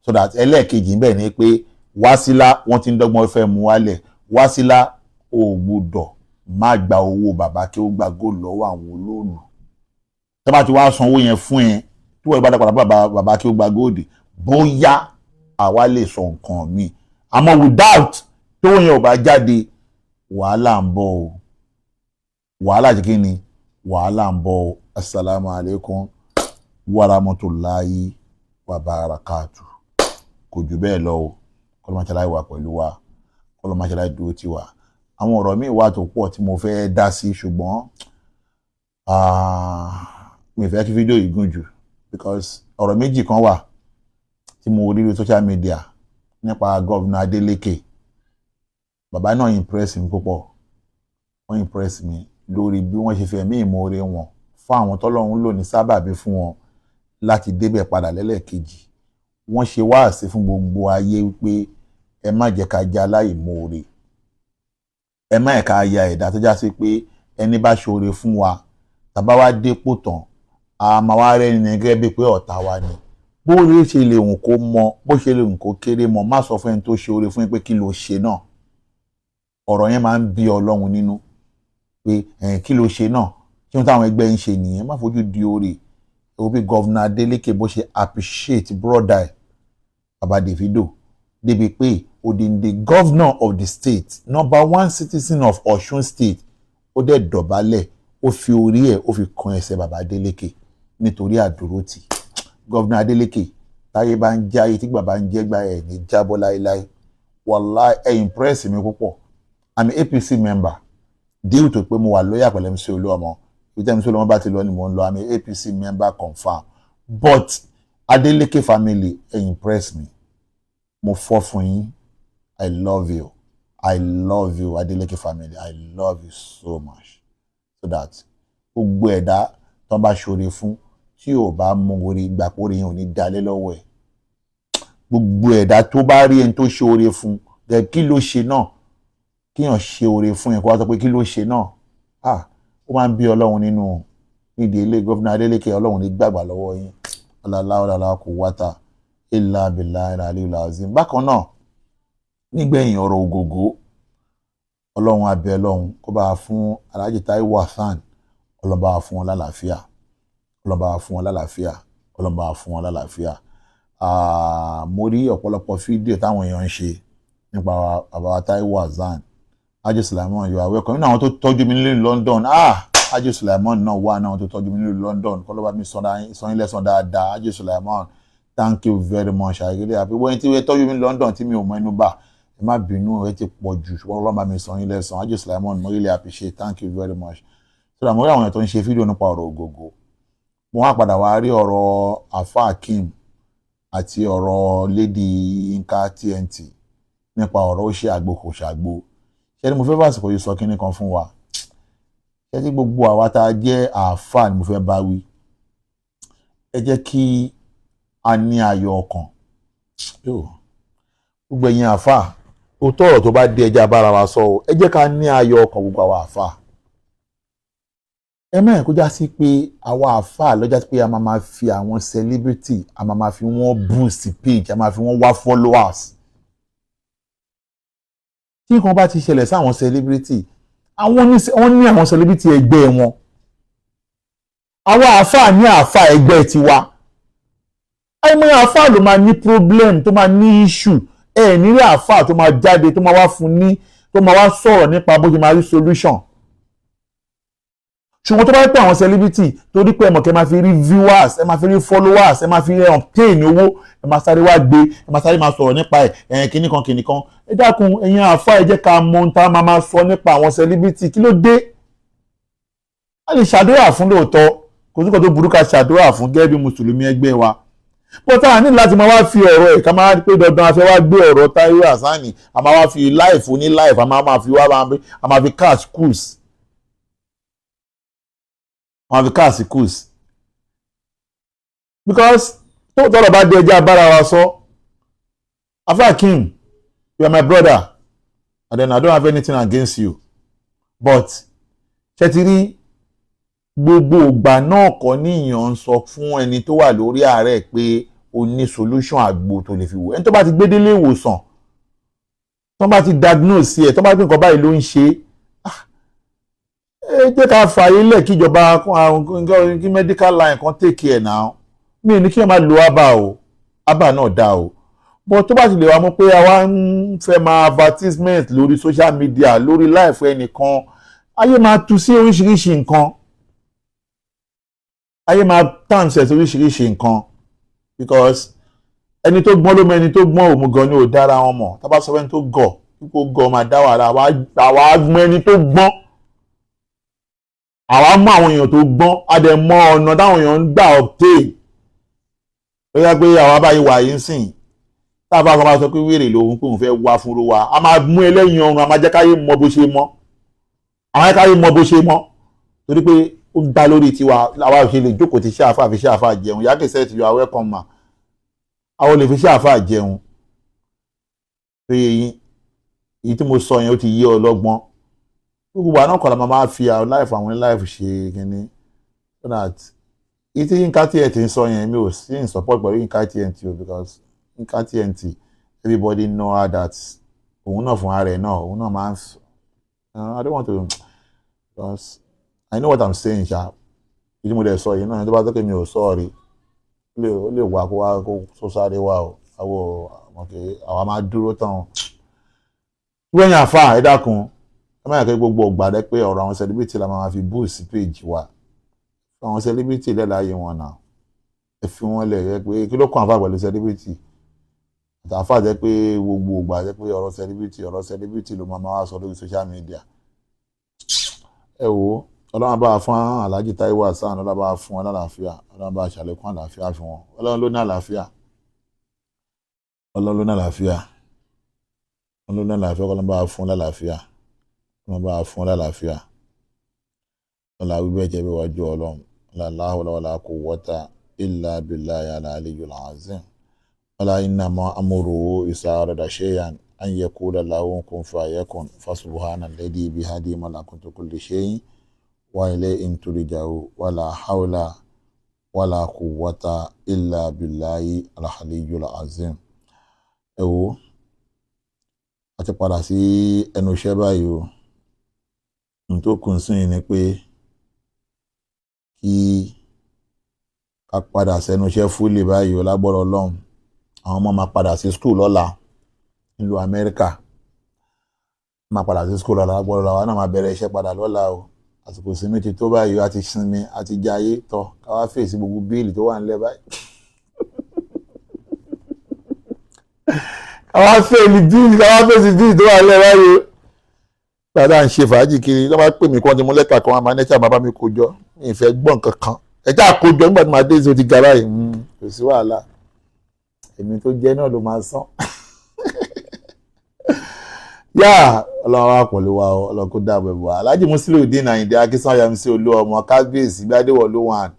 so that ẹlẹ́ẹ̀kejì ń bẹ̀ ni pé Wásílà wọ́n ti ń dọ́gbọ́n fẹ́ mú wálẹ̀ Wásílà ò gbọ́dọ̀ má gba owó bàbá kí ó gba góòlù lọ́wọ́ àwọn olóòlù tó bá ti wá san owó yẹn fún ẹ tí wọ́n bá dá padà bàbá kí ó gba góòlù bóyá àwa lè sọ nǹkan míì àmọ́ without tó yẹn ò bá jáde wàhálà ń bọ̀ o wàhálà jẹ́ kí ni wàhálà ń bọ̀ o assalamu alaikum warahmatullahi wabarakatuh kò jù bẹ́ẹ̀ lọ o kọ́lọ́mọṣáláì wà pẹ̀lú wa kọ́lọ́mọṣáláì dúró tì wá àwọn ọ̀rọ̀ míì wà tó pọ̀ tí mo fẹ́ dá sí ṣùgbọ́n mi fẹ́ kí fídíò yìí gùn jù because ọ̀rọ̀ méjì kan wà tí mo rí lórí social media nípa gọ́vnà Adeleke bàbá náà impress mi púpọ̀ wọ́n impress mi lórí bí wọ́n ṣe fẹ̀mí ìmoore wọn fún àwọn tọ́lọ́run lò ní sábàbí fún wọn láti débẹ̀ padà lẹ́lẹ́kejì wọ́n ṣe wáàsí fún gbogbo ayé wípé ẹ má jẹ́ ká jẹ́ aláìmoore ẹ má ẹ̀ka aya ẹ̀dá tó já sí pé ẹni bá ṣoore fún wa tàbá wá dépò tán a máa wá rẹ́ni ní gẹ́gẹ́ bíi pé ọ̀tá wa ni bó lè ṣe lè hùn kó mọ bó ṣe lè hùn kó kéré mọ má sọ fún ẹni tó ṣoore fún yín pé kí ló ṣe náà ọ̀rọ̀ yẹn máa ń bí Ọlọ́run nínú pé kí ló ṣe náà kí wọ́n táwọn ẹgbẹ́ ń ṣe nìyẹn má fojú di oore ó bí gọ́vnà Adeleke bó ṣe appreciate brother baba Davido débi pé odindi governor of the state #1 citizen of Ọ̀ṣun state ó dẹ̀ dọ̀bálẹ̀ ó fi orí ẹ̀ ó fi kan ẹsẹ̀ baba Adeleke nítorí àdúrótì gọ́vnà Adeleke táyé bá ń jáyé tí bàbá ń jẹ́gbà ẹ̀ ní jábọ́ láéláé wàláhì ẹ̀ impress mi púpọ̀ I'm an APC member deal tó pé mo wà lóyà pẹ̀lú MC Olúọmọ ìjẹ́ MC Olúọmọ bá ti lọ ni mo ń lọ àmì APC member confam but Adeleke family impress me mo fọ́ fún yín I love you Adeleke family I love you so much so that gbogbo ẹ̀dá tó bá ṣoore fún tí ò bá mú orí gbàpórí yẹn ò ní dalé lọ́wọ́ ẹ̀ gbogbo ẹ̀dá tó bá rí ẹni tó ṣoore fún gẹ̀ kí ló ṣe náà kíyàn ṣe oore fún yẹn kó wá sọ pé kí ló ṣe náà ó máa ń bí ọlọ́run nínú nídìí ilé gómìnà Adeleke ọlọ́run ní gbàgbà lọ́wọ́ yín ọlọ́lá kò wáta ilà abìlà ìràlẹ́ ìlà azim bákan náà nígbẹ̀yìn ọ̀rọ̀ Ògògó ọlọ́run abẹ́ ọlọ́run kó bá fún Alhaji Taiwo Hassan ọlọ́ba fún wọn lálàáfíà mo rí ọ̀pọ̀lọpọ̀ fídíò táwọn èèyàn ń ṣe nípa bàbá Taiwo Hassan Haji Sulaiman you are welcome nínú àwọn tó tọ́jú mi nílùú London Haji Sulaiman náà wà náà tó tọ́jú mi nílùú London kọ́ ló bá mi sọ yín lẹ́sàn dáadáa Haji Sulaiman thank you very much I really happy wọ́n ti tọ́jú mi ní London tí mi ò mọ inú bà ẹ má bínú ẹ ti pọ̀ jù ṣùgbọ́n ọlọ́run bá mi sọ yín lẹ́sàn Haji Sulaiman mo really appreciate thank you very much so àmọ́ àwọn èèyàn tó ń ṣe fídíò nípa ọ̀rọ̀ Ògògó mo wá padà wá rí ọ̀rọ̀ Afa Akeem àti ọ̀rọ̀ Lady Yinka TNT nípa ọ̀rọ̀ ó ṣe àgbo kò ṣàgbo ṣé ni mo fẹ́ fàsìkò yìí sọ kínní kan fún wa ṣé tí gbogbo àwa tá a jẹ́ àáfà ni mo fẹ́ bá wí ẹ jẹ́ kí a ní ayọ̀ ọkàn gbogbo ẹ̀yin àáfà òótọ́ ọ̀rọ̀ tó bá dé ẹjẹ́ abára wa sọ ẹ jẹ́ ká ní ayọ̀ ọkàn gbogbo àwa àáfà ẹ mẹ́rin kó já sí pé àwa àáfà lọ́jà sí pé a máa fi àwọn celebrity a máa fi wọ́n boost page a máa fi wọ́n wá followers tí nǹkan bá ti ṣẹlẹ̀ sáwọn celebrity wọ́n ní àwọn celebrity ẹgbẹ́ wọn àwọn àáfàá ní àáfàá ẹgbẹ́ tiwa àìmọ̀ àáfàá ló máa ní problem tó máa ní issue nílé àáfàá tó máa jáde tó máa wá fún ní tó máa wá sọ̀rọ̀ nípa bó ṣe máa rí solution ṣùgbọ́n tó bá pẹ́ àwọn celebrity torí pé ẹmọ̀kẹ́ máa fi rí viewers ẹ máa fi rí followers ẹ máa fi rí obtain owó ẹ máa sáré wá gbé ẹ máa sáré máa sọ̀rọ̀ nípa ẹ̀ kìnnìkan ẹ dákun ẹ̀yin àáfàá ẹ jẹ́ ká mọ ohun tá a máa sọ nípa àwọn celebrity kí ló dé a lè ṣàdúrà fún lóòótọ́ kò sí nǹkan tó burú ká ṣàdúrà fún gẹ́gẹ́ bí mùsùlùmí ẹgbẹ́ wa but a ní láti máa wá fi ọ̀rọ̀ ẹ̀ ká máa pé dandan a fẹ́ wá gbé ọ̀rọ̀ Taiwo Hassan a máa wá fi life oní life a máa fi wá a máa fi cash cruise on the cars cruise because tó tọrọ bá dé ẹjẹ abára wa sọ Afa Akeem you are my brother and then I don't have anything against you but ṣe ti rí gbogbo ìgbà náà kọ́ níyàn ń sọ fún ẹni tó wà lórí àárẹ̀ pé o ní solution àgbo tó lè fi wò ẹni tó bá ti gbé délé ìwòsàn tó bá ti diagnose ẹ̀ tó bá ti nǹkan báyìí ló ń ṣe jẹ́ ká fààyè lẹ̀ kíjọba kí medical line kan take care now mi ní kí ẹ máa lo aba náà dá o but tó bá ti lè wá mọ̀ pé àwa ń fẹ́ máa advertisement lórí social media lórí life ẹnìkan ayé máa tú sí oríṣiríṣi nǹkan ayé máa tàǹsẹ̀ sí oríṣiríṣi nǹkan because ẹni tó gbọ́n ló mọ ẹni tó gbọ́n òmùgọ̀ ni ò dára wọn mọ̀ tá bá sọ fẹ́ni tó gọ̀ pípò gọ̀ máa dá wàhálà àwa gbọ́n ẹni tó gbọ́n àwa mọ àwọn èèyàn tó gbọ́n a dẹ̀ mọ ọ̀nà táwọn èèyàn ń gbà obtain ó yá pé àwa báyìí wà yín sìn tá a bá kan máa sọ pé wèrè lòun pé òun fẹ́ wá fúnrú wa a máa mú ẹlẹ́yin ọrùn a máa jẹ́ káyé mọ bó ṣe mọ́ àwọn káyé mọ bó ṣe mọ́ torí pé ó ń dá lórí tiwa àwa ò ṣe lè jókòó ti ṣe àfáà fi ṣe àfáà jẹun yàtọ̀ sẹ́ẹ̀ tí you are welcome ma àwọn ò lè fi ṣe àfáà jẹun pé èyí tí mo sọ yẹn ó ti yé ọlọ́gbọ́n gbogbo àná kọ̀ọ̀lá máa fi àwọn life ṣe kínní so that ìtí Yinka TNT ń sọ yẹn mi ò sí in support pẹ̀lú Yinka TNT o because Yinka TNT everybody know her that òun náà fún ara ẹ̀ náà òun náà máa ń I don't want to because I know what I'm saying ṣá ìdí mo dẹ̀ sọ yìí náà tó bá tọ́kẹ́ mi ò sọ rí ó lè wá kó wá kó tó sáré wá o àwa máa dúró tán wẹ́yìn àfà ẹ dákun ẹ máa yà kí gbogbo ọgbà rẹ pé ọ̀rọ̀ àwọn celebrity la máa fi boost page wa àwọn celebrity lẹ́láyé wọn náà ẹ fi wọ́n lẹ̀ yẹ pé kí ló kàn àfà pẹ̀lú celebrity àtàfà jẹ́ pé gbogbo ọgbà jẹ́ pé ọ̀rọ̀ celebrity ló máa wá sọ lórí social media ẹ wò ọlọ́run bá fún Alhaji Taiwo Hassan ọlọ́run bá fún wọn lálàáfíà ọlọ́run bá ṣàlékún àlàáfíà fún wọn ọlọ́run ló ní àlàáfíà ọlọ́run ló ní àlàáfíà ọlọ́run ló ní àlàáfíà ọlọ́run bá fún lálàáfíà ọlọ́run bá fún lálàáfíà ọlọ́run wíwẹ́ jẹ́ bí wájú ọlọ́run la hawla wala quwwata illa billahi al-aliyyil azim ọlọ́run innama amruhu idha arada shay'an an yaqula lahu kun fayakun fasubhana alladhi biyadihi malakutu kulli shay'in wa ilayhi turja'un wala hawla wala quwwata illa billahi al-aliyyil azim. ẹ wo a ti padà sí ẹnu iṣẹ́ báyìí o n tó kùn sí ni pé kí ká padà sẹ́nu iṣẹ́ fúlì báyìí o lágbọ́rọ̀ Ọlọ́run àwọn ọmọ máa padà sí skul lọ́la nílùú Amẹ́ríkà máa padà sí skul lọ́la lágbọ́rọ̀ Ọlọ́run àwọn náà máa bẹ̀rẹ̀ iṣẹ́ padà lọ́la o àsìkò ìsinmi ti tó báyìí a ti sinmi a ti jayé tọ́ ká wá fèsì gbogbo bíìlì tó wà nílẹ̀ báyìí ká wá fèsì bíìlì tó wà nílẹ̀ báyìí o dáadáa ń ṣe fàájì kiri ló máa pè mí kí wọ́n ti mú lẹ́tà kan wọn máa nẹ́tà bàbá mi kó jọ mi ìfẹ́ gbọ́n kankan ẹ̀já àkójọ nígbà tí màá dé sí o ti ga báyìí kò sí wàhálà èmi tó jẹ́ náà ló máa san yá ọlọ́run wa pẹ̀lú wa ọlọ́run kó dáàbò ẹ̀bùn wa Alhaji Musiliudeen Ayinde Akínsànyà MC Olúọmọ kábíyèsí gbadéwọ̀ ló wà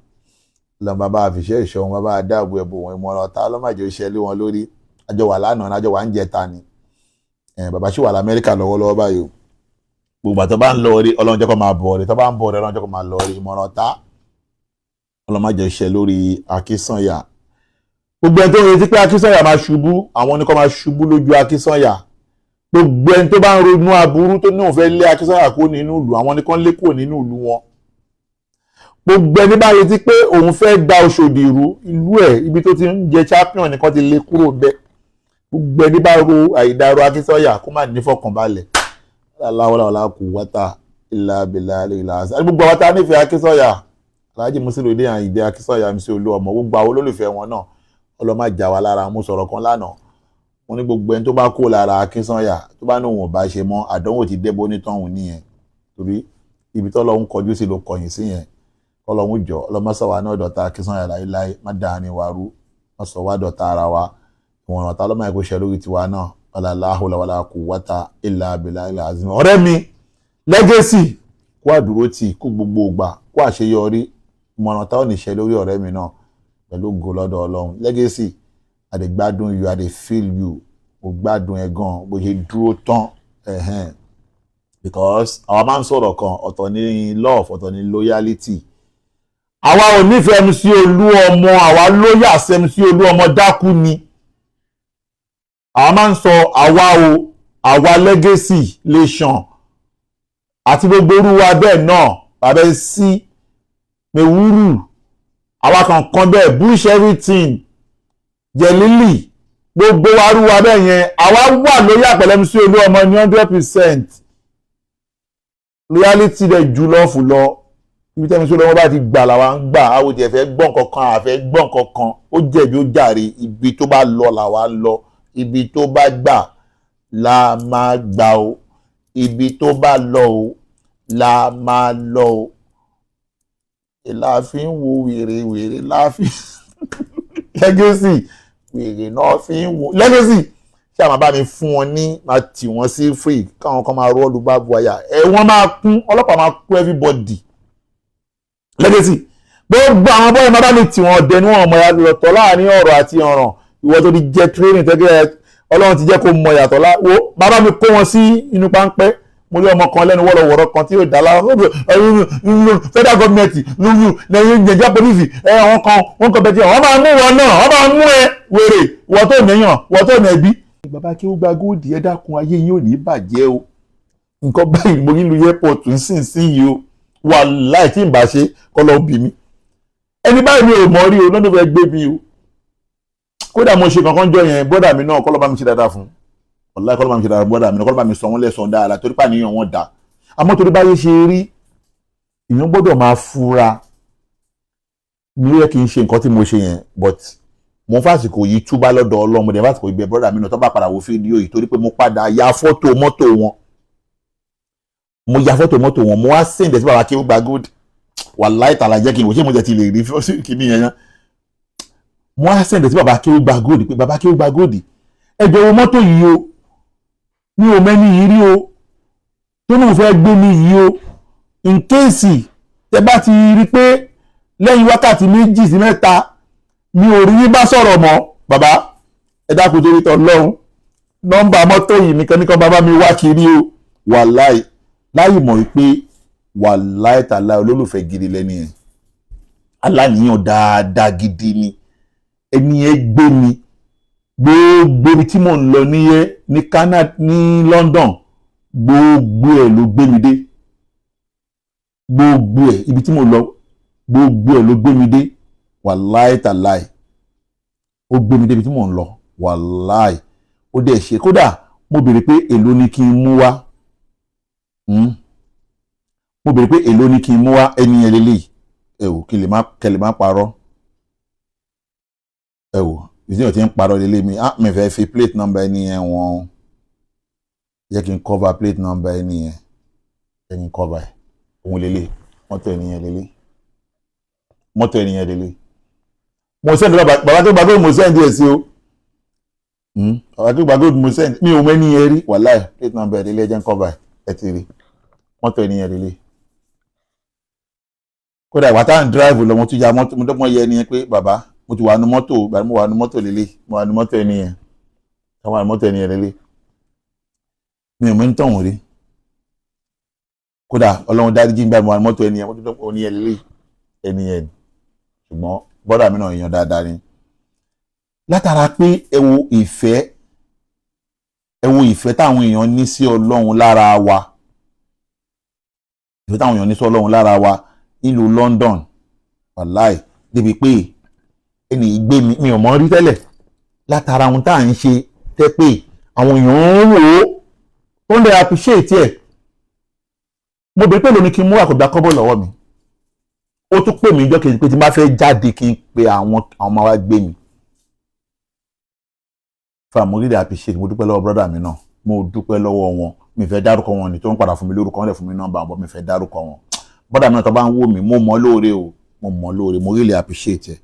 lọ́n bàbá àfìṣẹ́ ìṣọ́ wọn bàbá dáàbò ẹ̀bùn wọn ìmọ̀ràn ọ̀tá ọlọ́màjọ ìṣẹ́lẹ̀ wọn lórí àjọ wà lánàá àjọ wà ń jẹta ni bàbá ṣì wà l'Amẹ́ríkà lọ́wọ́lọ́wọ́ báyìí o gbogbo àtọ́ bá ń lọ rí ọlọ́run jẹ́ kó máa bọ̀ rí tọ́ bá ń bọ̀ rí ọlọ́run jẹ́ kó máa lọ rí ìmọ̀ràn ọ̀tá ọlọ́màjọ ìṣẹ́ lórí Akínsànyà gbogbo ẹni tó ń retí pé Akínsànyà máa ṣubú àwọn oníkọ́ máa ṣubú lójú Akínsànyà gbogbo ẹni tó bá ń ronú aburú tó ní òun fẹ́ lé Akínsànyà kó nínú ìlú àwọn oníkọ́ lé kó nínú ìlú wọn gbogbo ẹni bá retí pé òun fẹ́ gba Òṣòdì ìlú ẹ̀ ibi tó ti ń jẹ champion nìkan ti lé kúrò bẹ́ẹ̀ gbogbo ẹni bá ro àìdárò Akínsànyà kó má ní fọkànbalẹ̀ aláwọ̀lá kò wáta ilà bìlà ilà àṣà gbogbo àwọn tá a nífẹ̀ẹ́ Akínsànyà Alhaji Musiliudeen Ayinde Akínsànyà MC Olúọmọ gbogbo àwọn olólùfẹ́ wọn náà ọlọ́mà jà wá lára mo sọ̀rọ̀ kan lánàá wọn ní gbogbo ẹni tó bá kó lára Akínsànyà tó bá ní òun ò bá ṣe mọ́ àdánwò ti débó nítọ̀hún nìyẹn torí ibi tọ́lọ́hún kọjú sí ló kọyìn sí yẹn kọ́lọ́hún jọ ọlọ́mọsọ̀wá náà dọ̀tá Akínsànyà láéláé má dáhàní wa rú wọ́n sọ wá dọ̀tá ara wa ìwọ̀n ọ̀tá ọlọ́mọ ẹ̀kọ́ ṣe lórí tiwa náà la hawla wala quwwata illa billahi azim. ọ̀rẹ́ mi Legacy kó àdúró tì kó gbogbo ògbà kó àṣeyọrí ìmọ̀ràn táwọn níṣẹ́ lórí ọ̀rẹ́ mi náà pẹ̀lú ògo lọ́dọ̀ Ọlọ́run Legacy I dey gbádùn you I dey feel you mo gbádùn ẹ gan bó ṣe dúró tán because àwa máa ń sọ̀rọ̀ kan ọ̀tọ̀ ní love ọ̀tọ̀ ní loyalty àwa ò nífẹ̀ẹ́ MC Olúọmọ àwa lóyà sí MC Olúọmọ dákú ni àwa máa ń sọ àwa Legacy lè ṣàn àti gbogbo orú wa bẹ́ẹ̀ náà bàbá sí mewúrù àwa kankan bẹ́ẹ̀ bush everything jẹ̀lílì gbogbo arúwa bẹ́ẹ̀ yẹn àwa wà lórí àpẹẹrẹ MC Olúọmọ ní 100% loyalty rẹ̀ jù lọ́ọ̀fù lọ ibi tẹ́mi MC Olúọmọ bá ti gbà làwa ń gbà àwòdì ẹ̀fẹ́ gbọ́n kankan àfẹ́ gbọ́n kankan ó jẹ̀bi ó jàre ibi tó bá lọ làwa lọ ibi tó bá gbà la máa gbà o ibi tó bá lọ o la máa lọ o láàfin wo wèrè láàfin Legacy wèrè náà fi ń wo Legacy ṣé àmà bá mi fún wọn ní máa tì wọ́n sí free káwọn kan máa rọ́ọ̀lù bá bu àyà wọ́n máa kún ọlọ́pàá máa kún everybody Legacy gbogbo àwọn bọ́ọ̀lù máa bá mi tì wọ́n ọ̀dẹ níwọ̀n ọmọ yàtọ̀ lọ́tọ̀ láàrin ọ̀rọ̀ àti ọ̀ràn ìwọ tó ti jẹ́ training tẹ́gẹ́ Ọlọ́run ti jẹ́ kó mọ yàtọ̀ láwo bàbá mi kó wọn sí inú páńpẹ́ mo rí ọmọ kan lẹ́nu wọ́rọ̀wọ́rọ̀ kan tí yóò dá lára federal government Nigeria police wọ́n kan bẹ́ẹ̀ tí wọ́n máa mú wọn náà wọ́n máa mú ẹ wèrè wọ́n tó nìyàn wọ́n tó nẹ̀bí. bàbá kí ó gba góòdì ẹ dákun ayé yín ò ní bàjẹ́ o nǹkan báyìí mo nílùú airport ń sìn sí yìí o wà láì tí ì bá ṣe kọ́ lọ́ọ́ bì mí ẹni báyìí mi ò mọ̀ rí o lọ́dún fẹ́ gbé mi o kódà mo ṣe kankan jọ yẹn bọ́dà mi náà kọ́ lọ́ bá mi ṣe dáadáa fún ọ̀la kọ́ lọ́ bá mi ṣe dáadáa bọ́dà mi náà kọ́ lọ́ bá mi sọ wọ́n lẹ́sàn dáadáa torí pàníyàn wọn dà àmọ́ torí báyé ṣe rí èèyàn gbọ́dọ̀ máa fura ní ó yẹ kí n ṣe nǹkan tí mo ṣe yẹn but mo fásitì yìí túbá lọ́dọ̀ ọlọ́mọdé fásitì ìgbẹ́ bọ́dà mi náà tó bá padà wo fídíò yìí torí pé mo padà ya fọ́tò mọ́tò wọn mo ya fọ́tò mọ́tò wọn mo wá send sí bàbá Akéwùgbà Gold wàláì tààlà jẹ́ kí n wò ṣé mo jẹ́ ti lè rí fọ́sí kìíní yẹn yẹn mo wá send sí bàbá Akéwùgbà Gold pé bàbá Akéwùgbà Gold ẹjọ́ wo mọ́tò yìí o mi ò mẹ́ni yìí rí o tó náà fẹ́ gbé mi yìí o in case tẹ bá ti rí pé lẹ́yìn wákàtí 2 sí 3 mi ò rí yín bá sọ̀rọ̀ mọ́ bàbá ẹ dákun torí tọ́ lọ́hùn nọ́mbà mọ́tò yìí nìkan bàbá mi wá kiri o wàláì láì mọ̀ pé wàláì tàlá olólùfẹ́ gidi lẹ́ni ẹ̀ aláníyàn dáadáa gidi ni ẹni ẹ gbé mi gbogbo ibi tí mò ń lọ níyẹn ní Canada ní London gbogbo ẹ̀ ló gbé mi dé gbogbo ẹ̀ ibi tí mò ń lọ gbogbo ẹ̀ ló gbé mi dé wàláì tàláì ó gbé mi dé ibi tí mò ń lọ wàláì ó dẹ̀ ṣe kódà mo béèrè pé èló ni kí n mú wá mo béèrè pé èló ni kí n mú wá ẹni yẹn lélẹ́yìí ẹ wò kẹlẹ̀ má parọ́ ẹ wò ìdíyàn tí ń parọ́ lélẹ́ mi mi fẹ́ fi plate number ẹni yẹn wọ́n jẹ́ kí n cover plate number ẹni yẹn ẹni cover ẹ̀ òun lélẹ́ mọ́tò ẹni yẹn lélẹ́ mọ́tò ẹni yẹn lélẹ́ mo send bàbá Akéwùgbà Gold mo send ẹ̀ sí o bàbá Akéwùgbà Gold mo send mi ò mọ ẹni yẹn rí wàláì plate number ẹ̀ lélẹ́ jẹ́ n cover ẹ̀ ti rí mọ́tò ẹni yẹn lélẹ́ kódà ìwà táwọn drive lọ mo tún ya mọ́tò mo dọ́gbọ́n yẹ ẹni yẹn pé bàbá mo ti wà ní mọ́tò ìgbà mo wà ní mọ́tò lélẹ̀ mo wà ní mọ́tò ẹni yẹn mo wà ní mọ́tò ẹni yẹn lélẹ̀ mi ò mọ̀ ní tọ̀hún rí kódà ọlọ́run dáríjì ń gbà mo wà ní mọ́tò ẹni yẹn mo tún ní yẹn lélẹ̀ ẹni yẹn ṣùgbọ́n bọ́dà mi náà èèyàn dáadáa ni látara pé ẹ wo ìfẹ́ táwọn èèyàn ní sí ọlọ́run lára wa ìfẹ́ táwọn èèyàn ní sí ọlọ́run lára wa nílùú London wàláì débi pé ẹni ìgbé mi ò mọ̀ rí tẹ́lẹ̀ látara ohun tá à ń ṣe tẹ́ pé àwọn èèyàn ń wò ó ń lè appreciate ẹ̀ mo bèèrè pé lónìí kí n mú àkọ́gbà kọ́bọ̀ lọ́wọ́ mi ó tún pè mí jọ́ kejì pé tí n bá fẹ́ jáde kí n pe àwọn ọmọ wa gbé mi fa mo rí lè appreciate mo dúpẹ́ lọ́wọ́ brọ́dà mi náà mo dúpẹ́ lọ́wọ́ wọn mi fẹ́ dárúkọ wọn ni tó ń padà fún mi lórúkọ wọn lè fún mi nọ́mbà àbọ̀ mi fẹ́ dárúkọ wọn brọ́dà mi náà tó bá ń wò mí mo mọ̀ lóore o mo mọ̀ lóore mo rí lè appreciate ẹ̀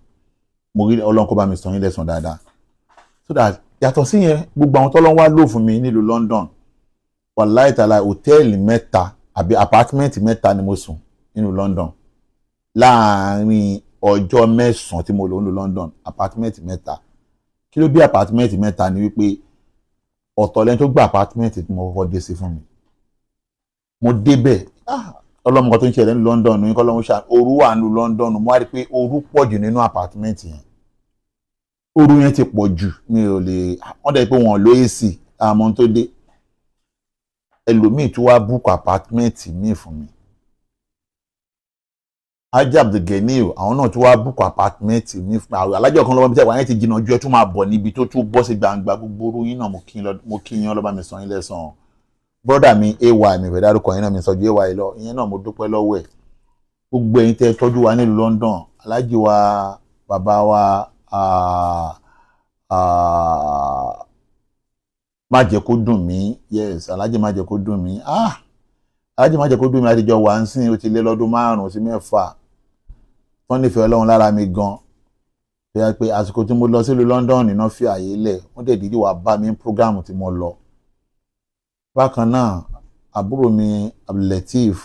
mo rí Ọlọ́run kó bá mi sàn yín lẹ́sàn dáadáa so that yàtọ̀ sí yẹn gbogbo àwọn tọ́lọ́ wá lò fún mi nílùú London wàláì tàlà hòtẹ́ẹ̀lì 3 àbí apátímẹ́ǹtì 3 ni mo sùn nínú London láàárín ọjọ́ 9 tí mo lò nílùú London apátímẹ́ǹtì 3 kí ló bí apátímẹ́ǹtì 3 ni wípé ọ̀tọ̀ lẹ́ni tó gba apátímẹ́ǹtì tí mo kọ́kọ́ dé sí fún mi mo débẹ̀ ọlọ́mọ tó ń ṣẹlẹ̀ ní London ní kọ́ lọ́mọ ṣáà òru wà ní London mo wá rí pé òru pọ̀ jù nínú apátímẹ́ǹtì yẹn òru yẹn ti pọ̀ jù mi ò lè wọ́n dẹ̀ pé wọ́n lo AC àmọ́ tó dé ẹlòmíì tó wá búkú apátímẹ́ǹtì míì fún mi Ajá Abdulganiu àwọn náà tó wá búkú apátímẹ́ǹtì míì fún mi alájọ kan lọ́wọ́ bí sẹ́wọ̀n yẹn ti jìnnà ju ẹ tó máa bọ̀ níbi tó tún bọ́ sí gbangba gbogbo orú yín náà mo kí yín ọlọ́ba mi sàn yín lẹ́sàn-án brọ́dà mi ay mi fẹ́ dárúkọ yín náà mi sọ́jú ay lọ ìyẹn náà mo dúpẹ́ lọ́wọ́ ẹ̀ gbogbo ẹ̀yin tẹ́ tọ́jú wa nílùú London alájí wa bàbá wa má jẹ́ kó dùn mí yes alájí má jẹ́ kó dùn mí alájí má jẹ́ kó dùn mí àtijọ́ wà ń sìn ó ti lé lọ́dún 5 sí 6 wọ́n nífẹ̀ẹ́ Ọlọ́run lára mi gan bẹ́ẹ̀ pé àsìkò tí mo lọ sílùú London nínú fi àyè lẹ̀ wọ́n dẹ̀ dídí wá bá mi ní program tí mo lọ bákan náà àbúrò mi Abdulateef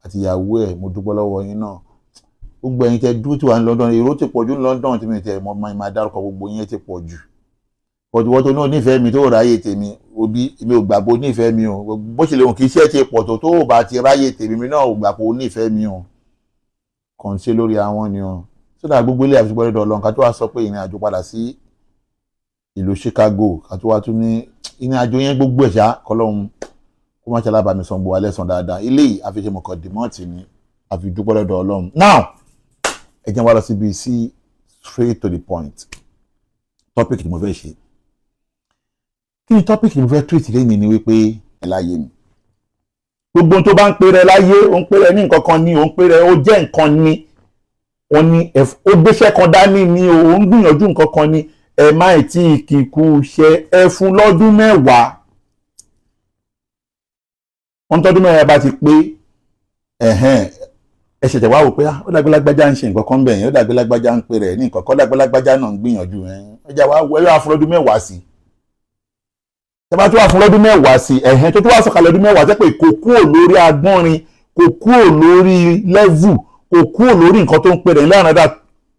àti ìyàwó ẹ̀ mo dúpẹ́ lọ́wọ́ yín náà gbogbo ẹ̀yin tẹ́ dúró tí wà ní London èrò ti pọ̀ jù ní London tí mi tẹ̀ mọ́ máa dárúkọ gbogbo yín ti pọ̀ jù pọ̀jùwọ́ tó náà nífẹ̀ẹ́ mi tó ráyè tèmi òbí mi ò gbàgbọ́ nífẹ̀ẹ́ mi o bó ṣe lè hùn kí iṣẹ́ ti pọ̀ tó tó bá ti ráyè tèmi mi náà ò gbàgbọ́ nífẹ̀ẹ́ mi o kàn ṣe lórí àwọn ni o sódà gbogbo ilé àfihàn gbọ́dọ̀ lọ nǹkan tó wá sọ pé ìrìn àjò padà sí ìlú Chicago àti wá tún ní ìrìn àjò yẹn gbogbo ẹ̀ṣá kọlọ́hún kó má ṣe alábàámi san gbogbo alẹ́ san dáadáa ilé yìí àfihàn mọ̀kàn dìmọ́ọ̀tì ni àfi dúpẹ́ lọ́dọ̀ Ọlọ́run now ẹ jẹ́ wá lọ síbi sí straight to the point topic tí mo fẹ́ ṣe kí ni topic tí mo fẹ́ treat lẹ́yìn ni wípé ẹ láyé mi gbogbo tó bá ń pè rẹ láyé ó ń pè rẹ ní nǹkan kan ní ó ń pè rẹ ó jẹ́ nǹkan ní wọ́n ní ó gbéṣẹ́ kan dání ní ó ń gbìyànjú nǹkan kan ní ẹ má tí kíkú ṣe ẹ fún lọ́dún 10 wọ́n tọ́dún mẹ́rin bá ti pé ẹ ṣẹ̀ṣẹ̀ wá wò pé ó dàgbé lágbájá ń ṣe nǹkan kan bẹ̀ yẹn ó dàgbé lágbájá ń pè rẹ̀ ní nǹkan kan dàgbé lágbájá náà ń gbìyànjú ẹja wá wẹ́rẹ́ wá fún lọ́dún mẹ́wàá sí ẹ bá tó wá fún lọ́dún mẹ́wàá sí tó tó wá sọ̀kalẹ̀ lọ́dún mẹ́wàá tẹ́ pé kò kúrò lórí agbọ́nrin kò kúrò lórí level kò kúrò lórí nǹkan tó ń pè rẹ̀ láàrin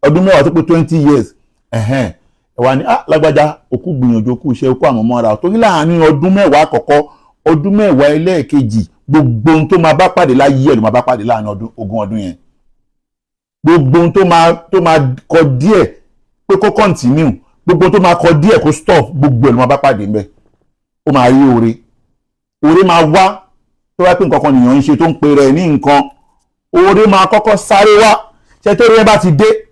ọdún mẹ́wàá tó pé 20 years ẹ wá ní lágbájá òkú gbìyànjú òkú iṣẹ́ òkú àmọ́ mọ́ra torí láàrin ọdún mẹ́wàá àkọ́kọ́ ọdún mẹ́wàá ẹlẹ́ẹ̀kejì gbogbo ohun tó máa bá pàdé láyé ẹ̀ ló máa bá pàdé láàrin ogún ọdún yẹn gbogbo ohun tó máa kọ díẹ̀ pé kó continue gbogbo ohun tó máa kọ díẹ̀ kó stop gbogbo ẹ̀ ló máa bá pàdé ńbẹ̀ ó máa rí oore máa wá tó wá pé nǹkan kan nìyàn ń ṣe tó ń pe rẹ̀ ní nǹkan oore máa kọ́kọ́ sáré wá ṣe tó rí ẹ bá ti dé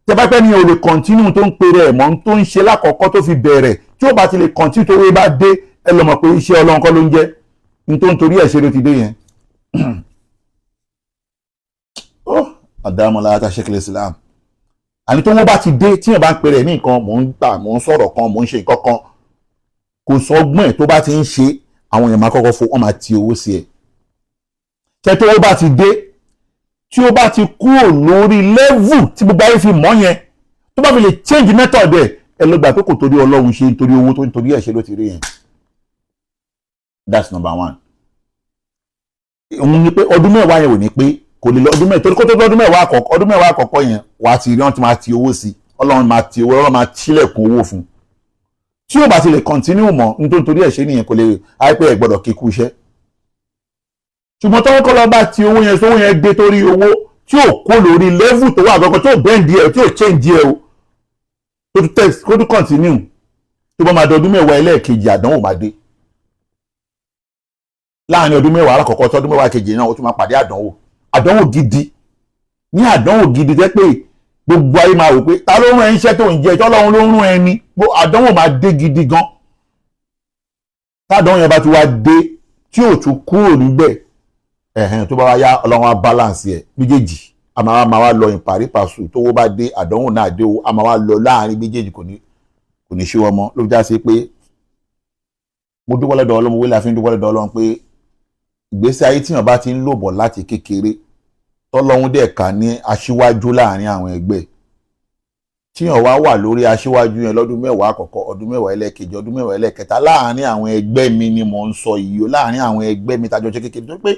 tẹ bá pẹ́ ní o lè continue tó ń pe rẹ̀ mọ́ tó ń ṣe lákọ̀ọ́kọ́ tó fi bẹ̀rẹ̀ tí ó bá ti lè continue tó rí bá dé ẹ lọ mọ̀ pé iṣẹ́ Ọlọ́run kọ́ ló ń jẹ́ nítorí nítorí ẹ̀ ṣe ló ti dé yẹn àdámọ́lá ata ṣẹ́kẹ̀lẹ̀ Islam àní tó wọ́n bá ti dé tí yẹn bá ń pè rẹ̀ ní nǹkan mò ń gbà mò ń sọ̀rọ̀ kan mò ń ṣe nǹkan kan kò sọ ọgbọ́n ẹ̀ tó bá ti ń ṣe àwọn èèyàn máa kọ́kọ́ fún wọn máa ti owó sí ẹ̀ ṣe tó wọ́n bá ti dé tí ó bá ti kúrò lórí level tí gbogbo ayé fi mọ̀ yẹn tó bá fi lè change method ẹ lọ gbà pé kò torí Ọlọ́run ṣe nítorí owó tó nítorí ẹ̀ ṣe ló ti rí yẹn. That's number one. Òun ni pé ọdún mẹ́wàá yẹn ò ní pé kò lè lọ ọdún mẹ́wàá torí kó tó ọdún mẹ́wàá àkọ́kọ́ yẹn wà á ti rí wọn ti máa ti owó sí Ọlọ́run máa ti owó Ọlọ́run máa tilẹ̀kùn owó fún tí ó bá ti lè continue mọ́ nítorí ẹ̀ ṣe nìyẹn kò lè àìpẹ́ ẹ̀ gbọ́dọ̀ kíkú iṣẹ́ ṣùgbọ́n tọ́wọ́ kọ́ lọ bá ti owó yẹn sówó yẹn dé torí owó tí ò kó lórí level tó wà àkọ́kọ́ tí ò bend ẹ̀ tí ò change ẹ̀ o tó tún text kó tún continue tó bá máa dọdún mẹ́wàá ẹlẹ́ẹ̀kejì àdánwò máa dé láàrin ọdún mẹ́wàá alákọ̀ọ́kọ́ tọ́dún mẹ́wàá kejì náà ó tún máa pàdé àdánwò gidi ní àdánwò gidi tẹ́ pé gbogbo ayé máa wò pé ta ló rán ẹ iṣẹ́ tó ń jẹ tọ́lọ́run ló rán ẹni àdánwò máa dé gidi gan tádánwò yẹn bá ti wá dé tí ò tún kúrò níbẹ̀ tó bá wá yá Ọlọ́run á balance ẹ̀ méjèèjì a máa wá lọ ìparí pàṣù tó wó bá dé àdánwò náà dé o a máa wá lọ láàrin méjèèjì kò ní ṣe wọn mọ́ ló fi já sí pé mo dúpẹ́ lọ́dọ̀ Ọlọ́run wílé àfi dúpẹ́ lọ́dọ̀ Ọlọ́run pé ìgbésí ayé tíyàn bá ti ń lò bọ̀ láti kékeré tọ́lọ́hún dẹ̀ ká ní aṣíwájú láàrin àwọn ẹgbẹ́ tíyàn wà lórí aṣíwájú yẹn lọ́dún mẹ́wàá àkọ́kọ́ ọdún mẹ́wàá ẹlẹ́ẹ̀kejì ọdún mẹ́wàá ẹlẹ́ẹ̀kẹta láàrin àwọn ẹgbẹ́ mi ni mò ń sọ yìí o láàrin àwọn ẹgbẹ́ mi tájọ ṣe kékeré tó pé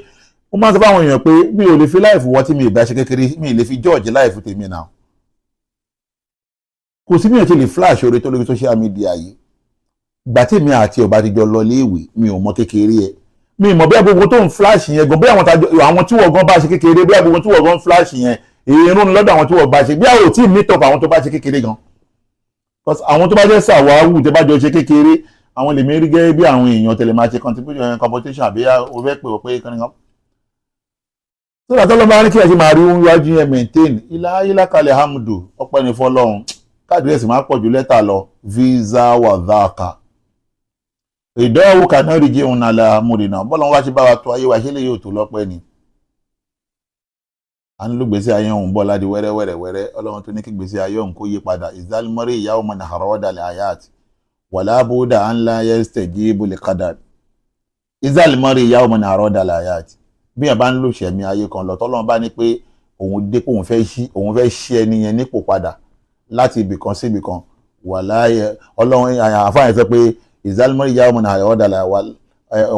mo máa ń sọ fáwọn èèyàn pé mi ò lè fi láìfù wọ́n tí mi ì bá ṣe kékeré mi ì lè fi jọ́ọ̀jì láìfù tèmi náà kò sí mi ò ti lè flash orí tó lórí social media yìí ìgbà tí mi àti ọba ti jọ lọ léèwé mi ò mọ kékeré ẹ mi mọ̀ bí agbègbè tó ń flash yẹn gan bí àwọn tí wọ́n gan bá ṣe kékeré bí agbègbè tí wọ́n gan flash yẹn èrò ní lọ́dọ̀ àwọn tí wọ́n bá ṣe bí àwọn ò tí ì meet up àwọn tó bá ṣe kékeré gan àwọn tó bá jẹ́ sàwáwù tó bá jọ ṣe kékeré àwọn lè mérí gẹ́gẹ́ bí àwọn èèyàn tẹ̀lé máa ṣe competition àbí o fẹ́ pè ó pé kan nìkan. tó dàtọ́ ló bá ní kí ẹ ṣe máa rí wájú yẹn maintain ilá kalẹ̀ hamdu ọpẹ́ ní fọlọ́run káàdírẹ́sì máa pọ̀ ju lẹ́tà lọ visa wàdáàkà ìdánwò kanáàrí jẹ́ òun àlà múrìnà bọ́lá wọn wá ṣe bá wa tó ayé wa ṣe lè yóò tó lọ́pẹ́ ni a ń lò gbèsè ayé òun bọ́ ládi wẹ́rẹ́wẹ́rẹ́ Ọlọ́run tó ní kí gbèsè ayé òun kó yí padà ìzálmọ́rí ìyàwó mọ́nà àrọ́dàlẹ̀ ayat wàlá bóódà à ń la yẹ́sítẹ̀ jí ibùlẹ̀ kádà ìzálmọ́rí ìyàwó mọ́nà àrọ́dàlẹ̀ ayat bí yẹn bá ń lò ṣẹ̀mí ayé kan lọ tọ́lọ́run bá ní pé òun dé pé òun fẹ́ ṣí ẹni yẹn nípò padà láti ibìkan sí ibìkan wàlá Ọlọ́run àfáàyàn sọ pé ìzálmọ́rí ìyàwó mọ́nà àrọ́dàlẹ̀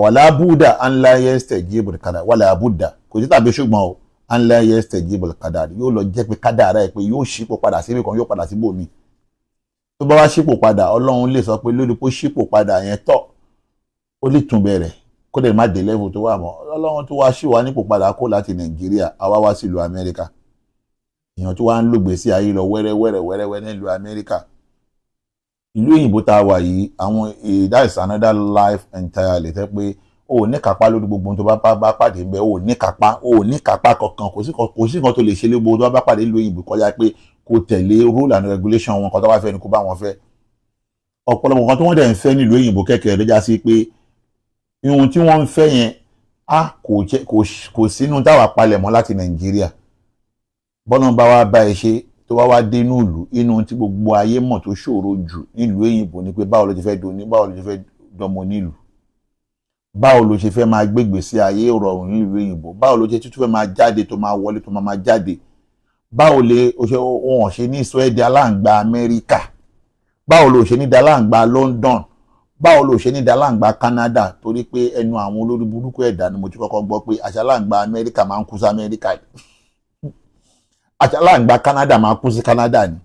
wàlá bóódà à ń la yẹ́sítẹ̀ jí ibùlẹ̀ kádà wàlá bóódà kò sí tàbí ṣùgbọ́n o anla yastajibul qadar yóò lọ jẹ́ pé kádàrá ẹ̀ pé yóò ṣípò padà síbi kan yóò padà síbò mi tó bá wá ṣípò padà Ọlọ́run lè sọ pé lórí pé ṣípò padà yẹn tọ́ ó lè tún bẹ̀rẹ̀ kó dẹ̀ má dé level tó wà mọ́ Ọlọ́run tó wá ṣì wá nípò padà kó láti Nàìjíríà àwa wá sí ìlú Amẹ́ríkà èèyàn tó wá ń lògbé sí ayé lọ wẹ́rẹ́wẹ́rẹ́ nílùú Amẹ́ríkà ìlú òyìnbó tá a wà yìí àwọn that is another life entirely tẹ́ pé o ní kápá lórí gbogbo tó bá pàdé ńbẹ o ní kápá kankan kò sí nǹkan tó lè ṣe lé gbogbo tó bá pàdé lóyìnbó kọjá pé kò tẹ̀lé rule and regulation wọn kan tó bá fẹ́ ni kó bá wọn fẹ́ ọ̀pọ̀lọpọ̀ kan tí wọ́n dẹ̀ ń fẹ́ nílùú òyìnbó kẹ̀kẹ́ lọ́jà sí pé ihun tí wọ́n ń fẹ́ yẹn kò sínú táwa palẹ̀ mọ́ láti Nàìjíríà bọ́nà bá wá bá ẹ ṣe tó wá dé nílùú inú tí gbogbo ayé mọ̀ tó ṣòro jù nílùú òyìnbó ni pé báwo ló ti fẹ́ doni báwo ló ti fẹ́ dọmọ nílùú báwo ló ṣe fẹ́ máa gbégbé sí ayé ìrọ̀rùn nílùú òyìnbó, báwo ló ṣe tútù fẹ́ máa jáde tó máa wọlé tó máa jáde, báwo lè wọn ṣe ní sọ ẹ́ di aláǹgbá Amẹ́ríkà, báwo ló ṣe ní di aláǹgbá London, báwo ló ṣe ní di aláǹgbá Canada, torí pé ẹnu àwọn olórí burúkú ẹ̀dá ni mo ti kọ́kọ́ gbọ́ pé àṣà aláǹgbá Amẹ́ríkà máa ń kú sí Amẹ́ríkà ni, àṣà aláǹgbá Canada máa kú sí Canada ni,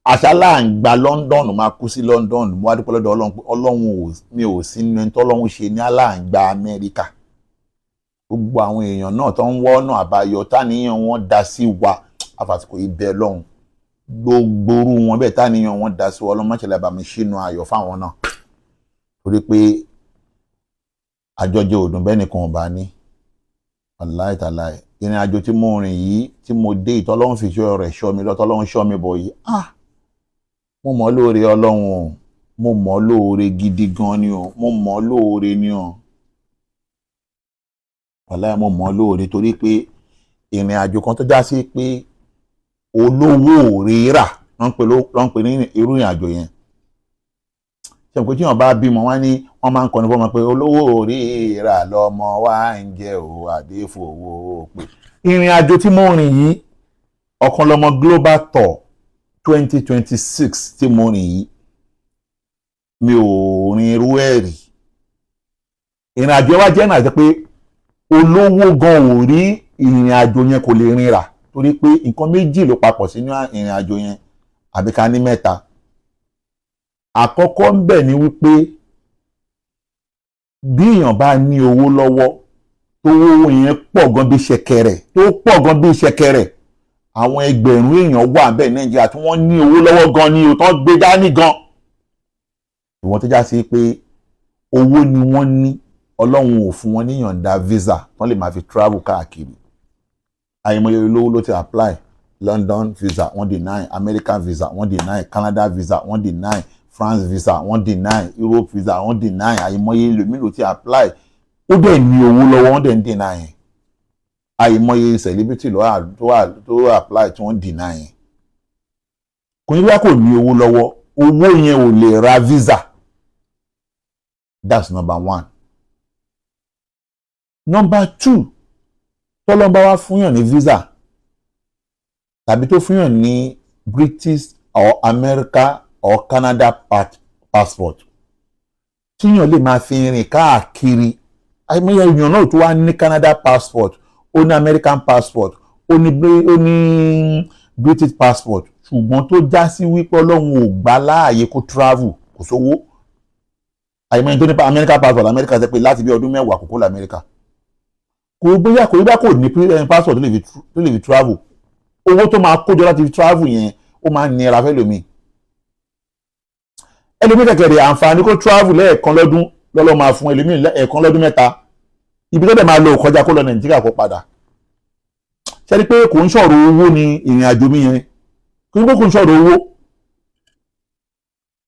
àṣà aláǹgbá London máa kú sí London. Mo wá dúpẹ́ lọ́dọ̀ Ọlọ́run pé Ọlọ́run mi ò sí nínú ẹni tọ́lọ́run ṣe ní aláǹgbá Amẹ́ríkà. Gbogbo àwọn èèyàn náà tó ń wọ́nà àbáyọ táníyàn wọn dá sí wa àfàsìkò ibẹ̀ lọ́hùn, gbogbo orú wọn bẹ́ẹ̀ táníyàn wọn dá sí wa, Ọlọ́run má ṣe lè bá mi ṣínú ayọ̀ fáwọn náà, torí pé àjọjẹ òdùn bẹ́ẹ̀ nìkan ò bá ní. Wàláhì tàláhì ìrìn àjò tí mo rìn yìí tí mo dé ìtọ́lọ́run fi ṣọ́ rẹ̀ ṣọ́ mi lọ́tọ́lọ́run ṣọ́ mi bọ̀ yìí, mo mọ̀ lóore Ọlọ́run o, mo mọ̀ lóore gidi gan ni o, mo mọ̀ lóore ni o. Wàláhì mo mọ̀ lóore torí pé ìrìn àjò kan tó já sí pé olówó rírà ló ń pè ní irú ìrìn àjò yẹn. Ṣé pé tí wọ́n bá bímọ wọ́n ní wọ́n máa ń kọ́ni fọ́mọ pé olówó rírà lọ́mọ wa ń jẹ́ o àdéfowó pé. Ìrìn àjò tí mo rìn yìí ọ̀kan lọ́mọ Global Tour 2026 tí mo rìn yìí mi ò rìn irú ẹ̀ rí. Ìrìn àjò wa jẹ́ náà jẹ́ pé olówó gan ò rí ìrìn àjò yẹn kò lè rìn rà torí pé nǹkan méjì ló papọ̀ sínú ìrìn àjò yẹn àbí ká ní mẹ́ta. Àkọ́kọ́ ń bẹ̀ ni wípé bí èèyàn bá ní owó lọ́wọ́ tó owó yẹn pọ̀ gan bí ṣẹ̀kẹ̀rẹ̀ tó pọ̀ gan bí ṣẹ̀kẹ̀rẹ̀, àwọn ẹgbẹ̀rún èèyàn wà bẹ́ẹ̀ Nàìjíríà tí wọ́n ní owó lọ́wọ́ gan ni o tán gbé dání gan. Ìwọ́n tó já sí pé owó ni wọ́n ní, Ọlọ́run ò fún wọn níyànda visa tán lè máa fi travel káàkiri. Àìmọye olówó ló ti apply London visa wọ́n deny, American visa wọ́n deny, Canada visa wọ́n deny, France visa wọ́n deny, Europe visa wọ́n deny. Àìmọye ẹlòmíì ló ti apply ó dẹ̀ ní owó lọ́wọ́ wọ́n dẹ̀ ń deny yẹn. Àìmọye celebrity tó apply tí wọ́n deny yẹn. Kò ní bí wọ́n kò ní owó lọ́wọ́, owó yẹn ò lè ra visa. That's number one. Number two, tọ́lọ́mbà wá fúnyàn ní visa tàbí tó fúnyàn ní British or America or Canada passport tíyàn lè máa fi rìn káàkiri. Àìmọye èèyàn náà tó wá ní Canada passport, ó ní American passport, ó ní British passport, ṣùgbọ́n tó já sí wípé Ọlọ́run ò gbà láàyè kó travel, kò sówó. Àìmọye tó ní American passport, America ṣe pé láti bí ọdún 10 àkókò l'America. Kò bóyá kò ní passport tó lè fi travel, owó tó máa kójọ láti fi travel yẹn ó máa ń nira fẹ́ lómi. Ẹlòmíì kẹ̀kẹ̀rẹ̀ àǹfààní kó travel lẹ́ẹ̀kan lọ́dún lọ́lọ́ máa fún ẹlòmíì ẹ̀ẹ̀kan lọ́dún 3. Ibi tó dẹ̀ máa lọ kọjá kó lọ Nàìjíríà kó padà. Ṣé rí pé kò ń ṣọ̀rọ̀ owó ni ìrìn àjò mi yẹn, kò ń ṣọ̀rọ̀ owó.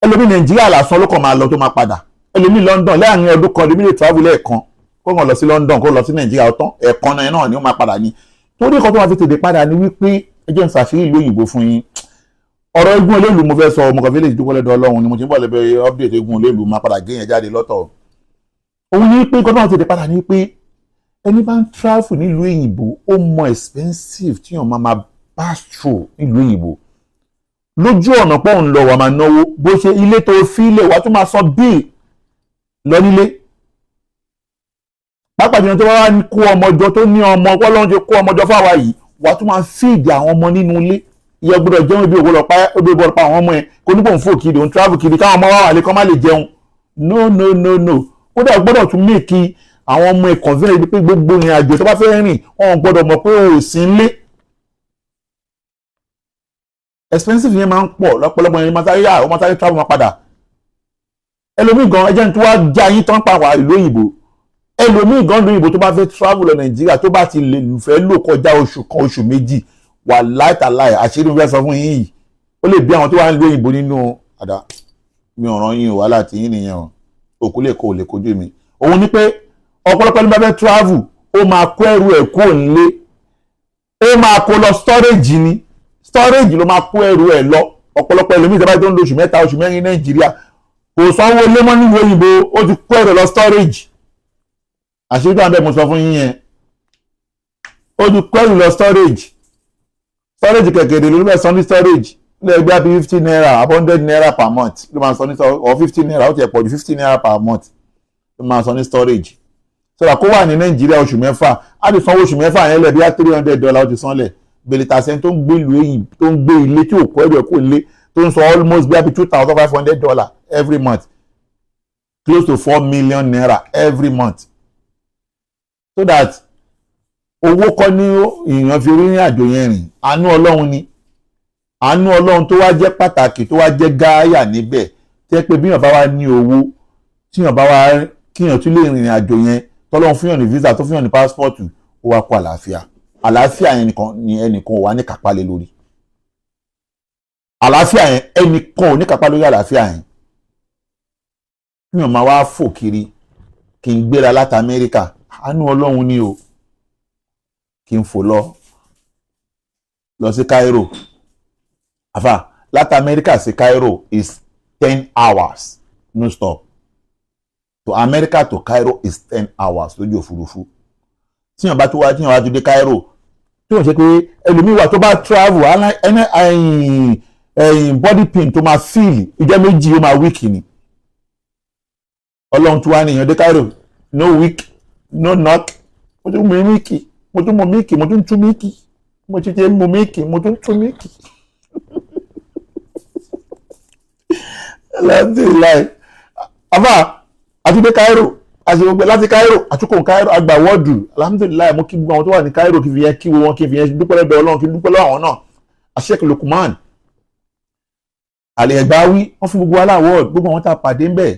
Ẹlòmíì Nàìjíríà lásán ló kàn máa lọ tó máa padà. Ẹlòmíì London láàrin ọdún kan ẹlòmíì lè travel lẹ́ẹ̀kan kó kàn lọ sí London kó lọ sí Nàìjíríà ọ̀tán ẹ̀ẹ̀kan náà ni ó máa padà ní. Torí kan tó máa fi tètè padà ni wípé ẹ jẹ́ n ṣàṣírí ìlú òyìnbó fún yín. Ọ̀rọ̀ eégún olóòlù mo fẹ́ sọ ọmọ kan village dúpọ́ lọ́dọ̀ Ọlọ́run ni mo ti ń bọ̀ lẹ́bẹ̀ẹ́ update eégún olóòlù máa padà gé yẹn jáde lọ́tọ̀. Òun ní pé nǹkan tó máa tètè padà ní pé ẹni bá ń travel nílùú òyìnbó ó mọ expensive tí yàn máa pass through nílùú òyìnbó. Lójú ọ̀nà pọ̀ ń lọ wà máa náwó bó ṣe ilé tó fi lè wà tó máa san bill lọ nílé. Pápá jùlọ tó wá kó ọmọjọ tó ní ọmọ Ọlọ́run ṣe kó ọmọjọ fáwa yìí wà tó máa feed àwọn ọmọ nínú ilé. Ìyá gbọ́dọ̀ jẹun ibi ògbọ́dọ̀ pa àwọn ọmọ ẹ̀ kò ní kò ń fò kiri òun travel kiri káwọn ọmọ wà lè kọ́ má lè jẹun. No. Kódà gbọ́dọ̀ tún make àwọn ọmọ ẹ̀ convenient pé gbogbo ìrìn àjò tó bá fẹ́ rìn wọn gbọ́dọ̀ mọ̀ pé ò sí nílé. Expensive yẹn máa ń pọ̀ lọ́pọ̀lọpọ̀ yẹn máa sáré travel máa padà. Ẹlòmíì gan ẹjẹ́ tó wá já yín tán pa wà ìlú òyìnbó. Ẹlòmíì gan lóyìnbó tó bá fẹ́ travel lọ Nàìjíríà tó bá ti lè fẹ́ lò kọjá oṣù kan oṣù méjì wà láìtàláì àṣírí mi fẹ́ sọ fún yín yìí ó lè bí àwọn tó wà ń lo òyìnbó nínú àdá mi ò ràn yín wàhálà tí yín nìyẹn o òkú lè kó o lè kojú mi. Òun ni pé ọ̀pọ̀lọpọ̀ ní bá fẹ́ travel ó máa kó ẹrù ẹ̀ kó nílé ó máa kó lọ storage ni storage ló máa kó ẹrù ẹ̀ lọ. Ọ̀pọ̀lọpọ̀ ẹlòmíì tó bá tó ń lo oṣù 3 oṣù 4 Nàìjíríà kò sanwó ilé mọ́ nílùú òyìnbó ó ti kó ẹ̀rọ lọ storage àṣírí tó wà bẹ́ẹ̀ mo sọ fún yín yẹn ó ti kó ẹ̀rọ lọ storage kẹ̀kẹ́dẹ̀ ló bẹ̀ san ní storage ilé ẹgbẹ́ àbí 50 naira àbọ̀ 100 naira per month ló máa san ní storage or 50 naira ó ti ẹ̀ pọ̀ ju 50 naira per month ló máa san ní storage sọ̀rọ̀ kó wà ní Nàìjíríà oṣù mẹ́fà á ti sanwó oṣù mẹ́fà yẹn lẹ̀ bí i $300 ó ti sanlẹ̀ bèlè tàṣẹ tó ń gbé ìlú èyí tó ń gbé ilé tí ò kọ́ ẹ̀rọ kó ilé tó ń sọ almost bí i $2,500 every month close to 4 million naira every month so that owó kọ́ ní èèyàn fi rí àjò yẹn rìn àánú Ọlọ́run ni àánú Ọlọ́run tó wá jẹ́ pàtàkì tó wá jẹ́ gááyà níbẹ̀ tẹ́ pé bíyàn bá wá ní owó tíyàn bá wá kíyàn tún lè rìnrìn àjò yẹn tọ́lọ́run fúnyàn ní visa tó fúnyàn ní passport ó wá kó àlàáfíà yẹn ni ẹnìkan ò wá ní kápá lé lórí àlàáfíà yẹn ẹnìkan ò ní kápá lórí àlàáfíà yẹn kíyàn máa wá fò kiri kí n gbéra láti Amẹ́ríkà àánú Ọlọ́run ni o kí n fò lọ sí Cairo àfà láti Amẹ́ríkà sí Cairo is 10 hours no stop to America to Cairo is 10 hours lójú òfurufú tíyàn bá tó dé Cairo tí wọ́n ṣe pé ẹlòmíì wà tó bá travel body pain tó máa feel ìjọ méjì ó máa weak ni Ọlọ́run tó wá ní èèyàn dé Cairo no weak no knock mo tún mú míìkì mo tún mú míìkì mo tún tú míìkì mo ti jẹ́ mú míìkì mo tún tú míìkì alhamdulilayi afa àti dé Cairo àti gbogbo láti Cairo àtúkò Cairo àgbà wọ́ọ̀dù alhamdulilayi mo kí gbogbo àwọn tó wà ní Cairo kí fi yẹn kí wọn kí fi yẹn dúpẹ́ lọ́dọ̀ Ọlọ́run kí dúpẹ́ lọ́wọ́ àwọn náà Sheikh Lukman àlẹ́ ẹ̀gbá wí wọ́n fún gbogbo aláwọ̀ gbogbo àwọn tá a pàdé ń bẹ̀